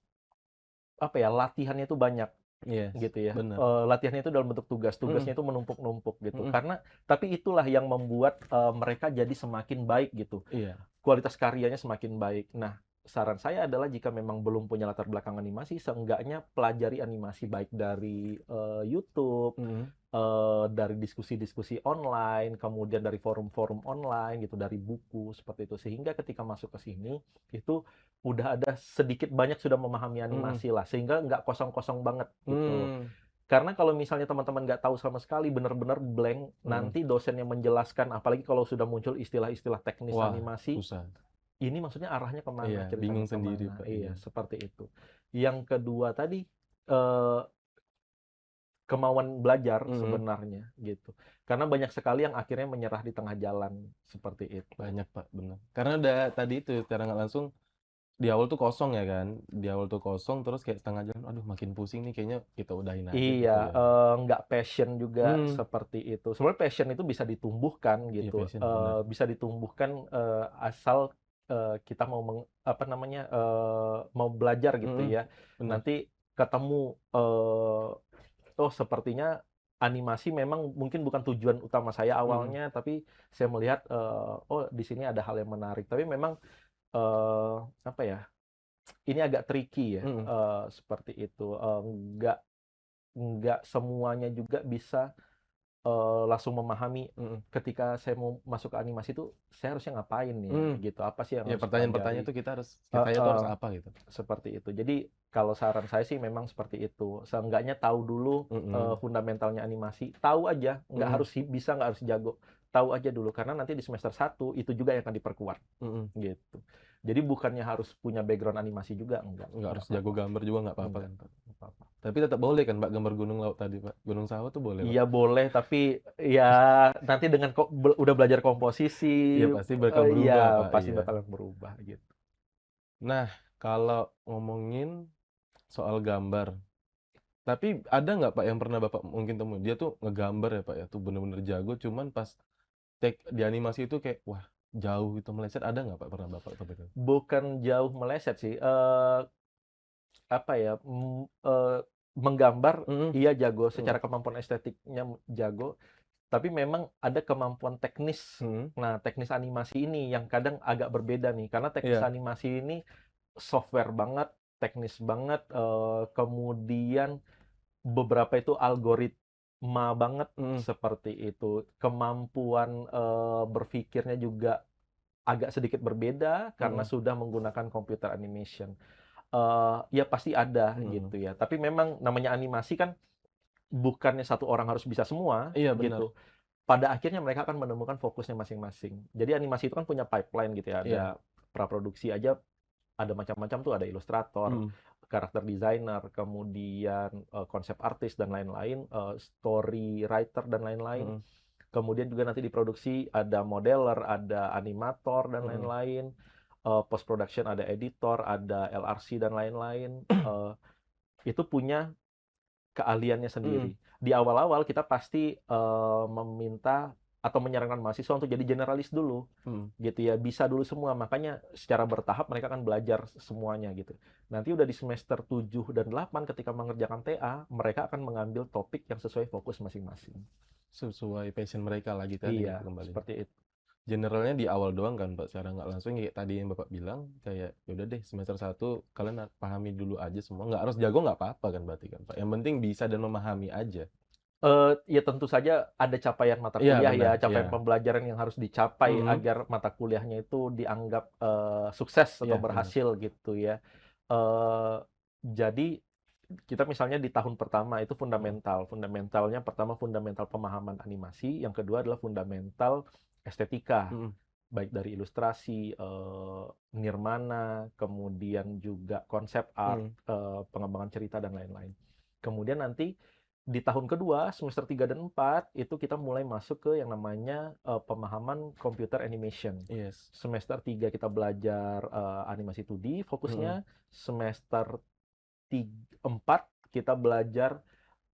apa ya, latihannya itu banyak yes, gitu ya, bener, latihannya itu dalam bentuk tugas, tugasnya mhm, itu menumpuk-numpuk gitu. mhm, Karena tapi itulah yang membuat, mereka jadi semakin baik gitu. iya, Kualitas karyanya semakin baik. Nah, saran saya adalah jika memang belum punya latar belakang animasi, seenggaknya pelajari animasi baik dari, YouTube, mhm, dari diskusi-diskusi online, kemudian dari forum-forum online gitu, dari buku, seperti itu. Sehingga ketika masuk ke sini, itu udah ada sedikit banyak sudah memahami mhm, animasi lah, sehingga nggak kosong-kosong banget gitu loh. mmm, Karena kalau misalnya teman-teman nggak tahu sama sekali, benar-benar blank, mhm. nanti dosen yang menjelaskan, apalagi kalau sudah muncul istilah-istilah teknis Wah, animasi, susah. ini maksudnya arahnya Iya, kemana, ceritanya bingung sendiri, kemana, Pak, iya. iya, seperti itu. Yang kedua tadi, eee, kemauan belajar Mhm, sebenarnya, gitu. Karena banyak sekali yang akhirnya menyerah di tengah jalan, seperti itu. banyak, Pak, bener. Karena udah tadi itu secara nggak langsung di awal tuh kosong ya kan, di awal tuh kosong terus kayak setengah jalan, "Aduh makin pusing nih kayaknya kita udahin aja," Iya, gitu ya. nggak passion juga Mmm, seperti itu. Sebenarnya passion itu bisa ditumbuhkan iya gitu, passion, bener. bisa ditumbuhkan, asal, kita mau apa namanya, mau belajar gitu Mhm, ya. bener. Nanti ketemu, oh sepertinya animasi memang mungkin bukan tujuan utama saya Mhm, awalnya, tapi saya melihat, oh di sini ada hal yang menarik. Tapi memang, apa ya, ini agak tricky ya, mhm, seperti itu, nggak semuanya juga bisa, langsung memahami mhm, ketika saya mau masuk ke animasi itu, saya harusnya ngapain ya, mmm. gitu, apa sih yang Ya harus pertanyaan-pertanyaan dipelajari, tuh kitanya tuh heeh, harus apa gitu. seperti itu. Jadi kalau saran saya sih memang seperti itu, seenggaknya tahu dulu, Mhm, fundamentalnya animasi, tahu aja, nggak mhm, harus bisa, nggak harus jago, tahu aja dulu, karena nanti di semester 1 itu juga yang akan diperkuat, mhm. gitu. Jadi bukannya harus punya background animasi juga, Nggak enggak harus jago apa-apa, gambar juga nggak apa-apa enggak kan, Pak? apa-apa. Tapi tetap boleh kan, Pak, gambar gunung, laut tadi, Pak? Gunung sawah tuh boleh, Pak? Iya boleh, tapi ya nanti dengan udah belajar komposisi, Iya pasti bakal iya berubah, Pak, pasti iya. bakalan berubah gitu. Nah, kalau ngomongin soal gambar, tapi ada nggak, Pak, yang pernah Bapak mungkin temuin, dia tuh ngegambar ya, Pak, ya, tuh bener-bener jago, cuman pas take di animasi itu kayak, wah, jauh gitu, meleset, ada nggak, Pak, pernah Bapak temuin? Bukan jauh meleset sih, apa ya, menggambar Mhm, iya jago, secara mhm, kemampuan estetiknya jago, tapi memang ada kemampuan teknis. mhm, Nah, teknis animasi ini yang kadang agak berbeda nih, karena teknis iya, animasi ini software banget, teknis banget, kemudian beberapa itu algoritma banget, mhm, seperti itu. Kemampuan, berpikirnya juga agak sedikit berbeda karena mhm, sudah menggunakan computer animation. Ya pasti ada mhm. gitu ya, tapi memang namanya animasi kan bukannya satu orang harus bisa semua Iya bener, gitu. pada akhirnya mereka akan menemukan fokusnya masing-masing. Jadi animasi itu kan punya pipeline gitu ya, ada Iya. praproduksi aja ada macam-macam tuh, ada ilustrator, Mhm. karakter designer, kemudian konsep artis dan lain-lain, story writer dan lain-lain. Mhm. Kemudian juga nanti diproduksi ada modeler, ada animator dan Mhm. lain-lain. Post production ada editor, ada LRC dan lain-lain. Itu punya keahliannya Mhm. sendiri. Di awal-awal kita pasti meminta atau menyarankan mahasiswa untuk jadi generalis dulu, Mhm. gitu ya. Bisa dulu semua, makanya secara bertahap mereka akan belajar semuanya gitu. Nanti udah di semester 7 dan 8 ketika mengerjakan TA, mereka akan mengambil topik yang sesuai fokus masing-masing. Sesuai passion mereka lagi tadi Iya, gitu kembali. seperti itu. Generalnya di awal doang kan Pak, secara nggak langsung kayak tadi yang Bapak bilang, kayak ya udah deh semester 1 kalian pahami dulu aja semua, nggak harus jago nggak apa-apa kan berarti kan Pak, yang penting bisa dan memahami aja. Ya tentu saja ada capaian mata Iya kuliah benar, ya, iya. capaian pembelajaran yang harus dicapai Mhm. agar mata kuliahnya itu dianggap, sukses atau Iya benar. berhasil gitu ya. Eee, jadi kita misalnya di tahun pertama itu Mhm. fundamental. Fundamentalnya pertama fundamental pemahaman animasi, yang kedua adalah fundamental estetika, Mhm. baik dari ilustrasi, nirmana, kemudian juga konsep art, Mhm. pengembangan cerita dan lain-lain. Kemudian nanti di tahun kedua, semester 3 dan 4 itu kita mulai masuk ke yang namanya, pemahaman computer animation. Yes. Semester 3 kita belajar, animasi 2D Mhm. fokusnya, semester 4 kita belajar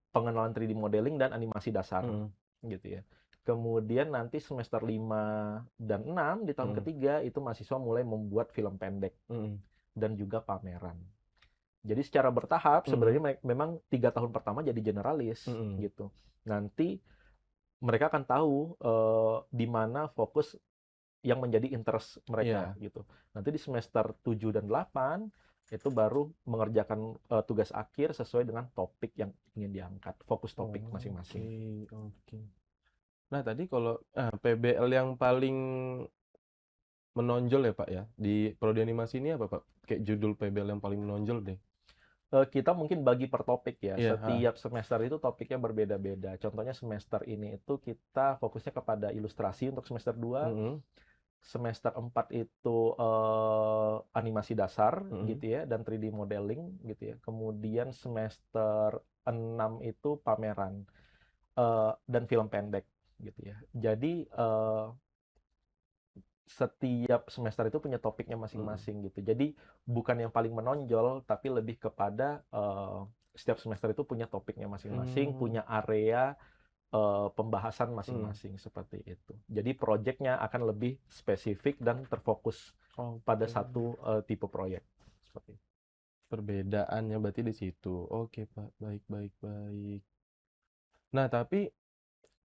pengenalan 3D modeling dan animasi dasar, Mhm. gitu ya. Kemudian nanti semester 5 dan 6 di tahun Mhm. ketiga itu mahasiswa mulai membuat film pendek Mhm. dan juga pameran. Jadi secara bertahap Mhm. sebenarnya memang 3 tahun pertama jadi generalis, Mhm. gitu. Nanti mereka akan tahu, di mana fokus yang menjadi interest mereka, Iya. gitu. Nanti di semester 7 dan 8 itu baru mengerjakan, tugas akhir sesuai dengan topik yang ingin diangkat, fokus topik Oke, masing-masing. oke. Nah tadi kalau PBL yang paling menonjol ya Pak ya, di prodi animasi ini apa Pak? Kayak judul PBL yang paling menonjol deh. Kita mungkin bagi per topik ya, Iya, heeh. setiap semester itu topiknya berbeda-beda. Contohnya semester ini itu kita fokusnya kepada ilustrasi untuk semester 2, Mhm. semester 4 itu, animasi dasar Mhm. gitu ya, dan 3D modeling gitu ya. Kemudian semester 6 itu pameran, dan film pendek gitu ya. Jadi, setiap semester itu punya topiknya Mhm. masing-masing gitu. Jadi bukan yang paling menonjol, tapi lebih kepada, setiap semester itu punya topiknya masing-masing, Mmm. punya area, pembahasan Mhm. masing-masing, seperti itu. Jadi projeknya akan lebih spesifik dan terfokus pada Oke. satu, tipe proyek, seperti itu. Perbedaannya berarti di situ. Oke Pak, baik baik baik. Nah tapi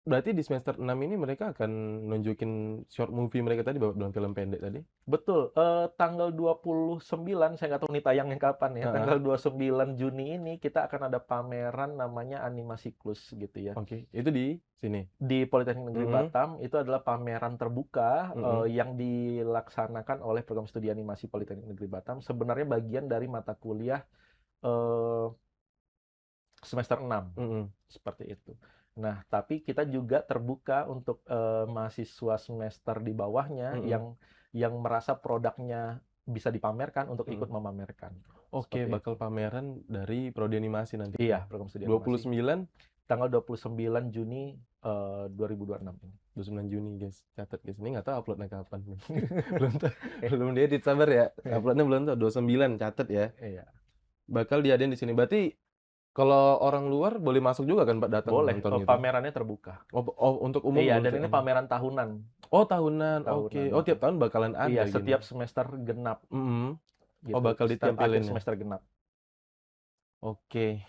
berarti di semester 6 ini mereka akan nunjukin short movie mereka tadi Bapak bilang film pendek tadi? Betul, tanggal 29, saya nggak tahu nih tayangnya kapan ya, Heeh. tanggal 29 Juni ini kita akan ada pameran namanya Animasiklus gitu ya. Oke, itu di sini? Di Politeknik Negeri Mhm. Batam itu adalah pameran terbuka, Mhm. yang dilaksanakan oleh program studi animasi Politeknik Negeri Batam, sebenarnya bagian dari mata kuliah, eee, semester 6, Mhm. seperti itu. Nah, tapi kita juga terbuka untuk, mahasiswa semester di bawahnya Mhm. yang merasa produknya bisa dipamerkan untuk ikut Mhm. memamerkan, Oke, seperti bakal itu. pameran dari prodi animasi nanti Iya, ya? program studi animasi. 29, Tanggal 29 Juni, 2026 ini. 29 Juni guys, catat guys. Ini nggak tahu uploadnya kapan nih. Belum tahu, belum diedit sabar ya. Uploadnya belum tahu. 29 catat ya. Iya, Bakal diadain di sini. Berarti kalau orang luar boleh masuk juga kan Pak datang boleh, nonton gitu? pamerannya terbuka. Oh, untuk umum Iya, dan untuk ini umum. pameran tahunan, Oh tahunan, oke. tahunan Oh gitu. tiap tahun bakalan Iya, ada gini. setiap semester genap Mhm. Oh gitu, bakal setiap akhir ditampilin ya? semester genap. Oke.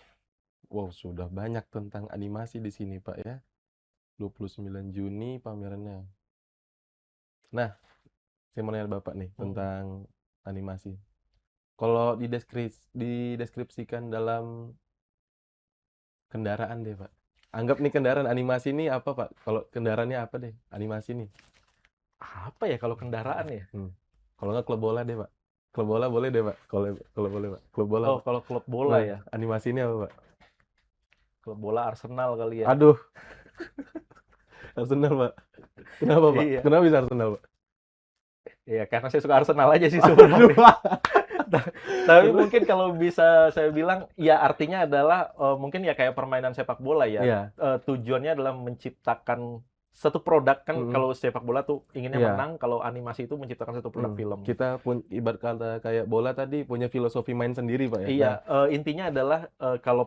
Wow sudah banyak tentang animasi di sini Pak ya. 29 Juni pamerannya. Nah, saya mau nanya Bapak nih Mhm. tentang animasi. Kalau dideskripsikan dalam kendaraan deh, Pak. Anggap nih kendaraan animasi ini apa, Pak? Kalau kendaraannya apa deh? Animasi nih. Apa ya kalau kendaraan ya? Hmm. Kalau nggak klub bola deh, Pak. Klub bola boleh deh, Pak. Kalau boleh, Pak. Klub bola, Oh, Pak. kalau klub bola Nah, ya, animasi ini apa, Pak? klub bola Arsenal kali ya. Aduh, Arsenal, Pak. Kenapa, Pak? Iya, Kenapa bisa Arsenal, Pak? iya karena saya suka Arsenal aja sih Aduh, sebenarnya. Tapi mungkin kalau bisa saya bilang, ya artinya adalah mungkin ya kayak permainan sepak bola ya. Iya, Tujuannya adalah menciptakan satu produk kan mhm, kalau sepak bola tuh inginnya iya, menang, kalau animasi itu menciptakan satu produk film. kita ibarat kata kayak bola tadi punya filosofi main sendiri, Pak, ya? Iya, Nah, intinya adalah kalau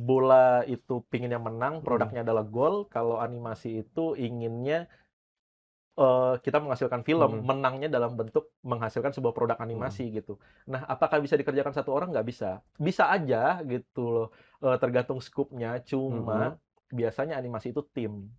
bola itu pinginnya menang, mhm, produknya adalah gol. Kalau animasi itu inginnya kita menghasilkan film, mhm, menangnya dalam bentuk menghasilkan sebuah produk mhm, animasi gitu. Nah, apakah bisa dikerjakan satu orang? Nggak bisa. Bisa aja gitu loh, tergantung skupnya, mhm, cuma biasanya animasi itu tim,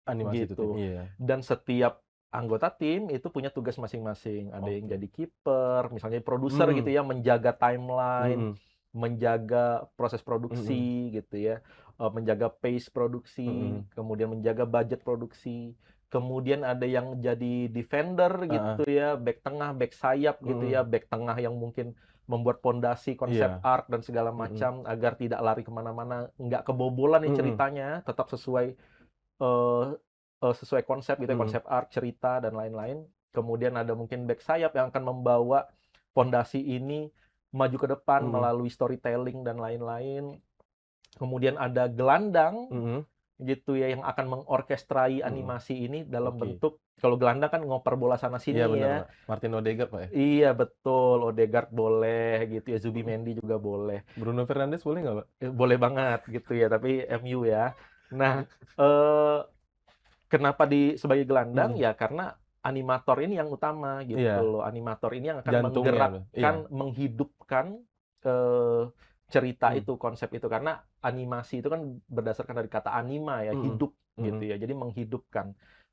animasi itu tim, gitu. iya, Dan setiap anggota tim itu punya tugas masing-masing. Ada yang oke, jadi kiper, misalnya produser gitu mhm, ya, menjaga timeline, mhm, menjaga proses mhm, produksi gitu ya, menjaga pace produksi, mhm, kemudian menjaga budget produksi. Kemudian ada yang jadi defender heeh, gitu ya, back tengah, back sayap gitu ya, mhm, back tengah yang mungkin membuat pondasi konsep iya, arc dan segala mhm, macam agar tidak lari kemana-mana, nggak kebobolan nih mhm, ceritanya, tetap sesuai eh, sesuai konsep gitu ya, mhm, konsep arc, cerita dan lain-lain. Kemudian ada mungkin back sayap yang akan membawa pondasi ini maju ke depan mhm, melalui storytelling dan lain-lain. Kemudian ada gelandang mhm, gitu ya yang akan mengorkestrai mhm, animasi ini dalam oke. bentuk kalau gelandang kan ngoper bola sana Iya sini benar, ya. Pak. Martin Odegaard, Pak, ya? Iya betul, Odegaard boleh gitu ya, Zubimendi juga boleh. Bruno Fernandes boleh nggak, Pak? Boleh banget gitu ya, tapi MU ya. Nah, eee, kenapa sebagai gelandang? Mhm, Ya karena animator ini yang utama gitu iya, loh. Animator ini yang akan jantungnya loh, iya, menggerakkan, menghidupkan, eee, cerita mhm, itu, konsep itu. Karena animasi itu kan berdasarkan dari kata anima ya, mhm, hidup gitu mhm, ya. Jadi menghidupkan.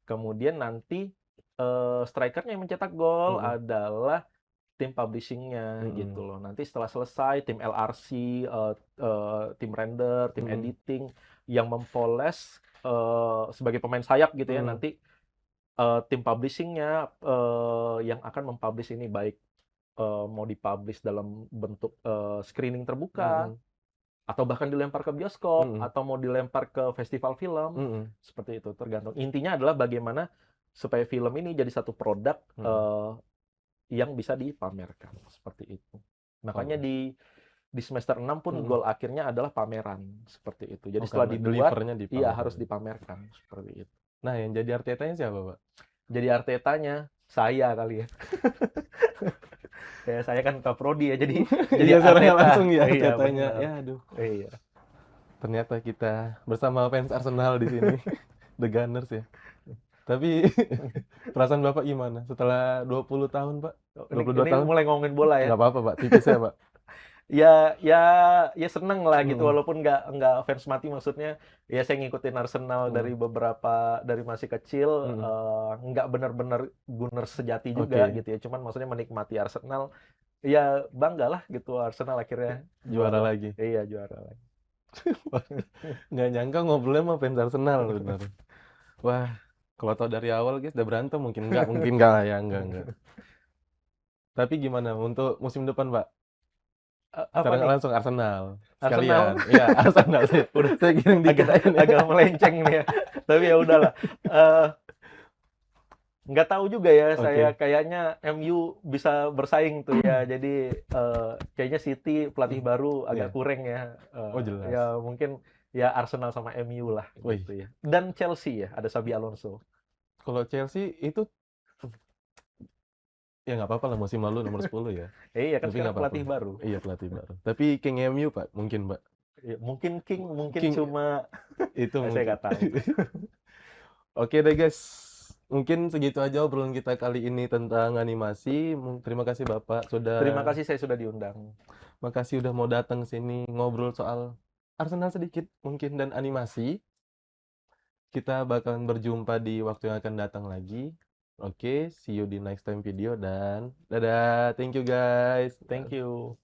Kemudian nanti, striker-nya yang mencetak gol mhm, adalah tim publishing-nya gitu mhm, loh. Nanti setelah selesai tim LRC, tim render, tim mhm, editing yang mempoles, sebagai pemain sayap gitu ya, mhm, nanti, tim publishing-nya, yang akan mempublish ini baik, mau dipublish dalam bentuk, screening terbuka, mhm, atau bahkan dilempar ke bioskop, mhm, atau mau dilempar ke festival film, mhm, seperti itu, tergantung. Intinya adalah bagaimana supaya film ini jadi satu produk, mhm. yang bisa dipamerkan, seperti itu. Makanya Oh, di semester 6 pun mhm. goal akhirnya adalah pameran, seperti itu. Jadi Oh, setelah karena dibuat, deliver-nya iya dipamerkan harus ya? dipamerkan, seperti itu. Nah, yang jadi Artetanya siapa, Pak? Jadi Artetanya, saya kali ya. Ya saya kan Kaprodi ya, jadi Iya, suaranya langsung Arteta. ya Iya Artetanya. benar. Ya, aduh, Iya. ternyata kita bersama fans Arsenal di sini, The Gunners ya. Tapi perasaan Bapak gimana setelah 20 tahun, Pak? Oh, Dua ini puluh dua ini tahun? mulai ngomongin bola ya. Nggak apa-apa, Pak, tipis ya, Pak. Ya ya ya seneng lah gitu Mhm, walaupun nggak fans mati maksudnya ya saya ngikutin Arsenal mhm, dari masih kecil, mhm. nggak bener-bener Gunners sejati juga Oke, gitu ya, cuman maksudnya menikmati Arsenal, ya banggalah gitu Arsenal akhirnya juara juara. lagi. Iya juara lagi. Nggak nyangka ngobrolnya sama fans Arsenal bener. Wah, kalau tahu dari awal guys udah berantem mungkin enggak lah ya, enggak. Tapi gimana untuk musim depan, Pak? Apa Secara nggak nih? langsung Arsenal Arsenal? sekalian. Iya, Arsenal sih. Udah Saya giring dikit agak aja nih. agak melenceng nih ya, tapi ya udahlah, eee nggak tahu juga ya, saya Oke. kayaknya MU bisa bersaing tuh ya. Jadi, kayaknya City pelatih baru agak Iya. kurang ya, Oh, jelas. ya mungkin ya Arsenal sama MU lah Wih, gitu ya. Dan Chelsea ya, ada Xabi Alonso. kalau Chelsea itu ya nggak apa-apa lah musim lalu nomor 10 ya. Iya kan Tapi sekarang nggak apa-apa. pelatih baru. Iya, pelatih baru. Tapi King MU, Pak, mungkin, Pak. Ya, mungkin King, mungkin King cuma itu saya mungkin. nggak tahu. Oke deh, guys. Mungkin segitu aja obrolan kita kali ini tentang animasi. Terima kasih Bapak Terima sudah kasih saya sudah diundang. makasih udah mau datang sini ngobrol soal Arsenal sedikit mungkin dan animasi. Kita bakalan berjumpa di waktu yang akan datang lagi. Oke, see you di next time video dan dadah. Thank you guys. Thank you.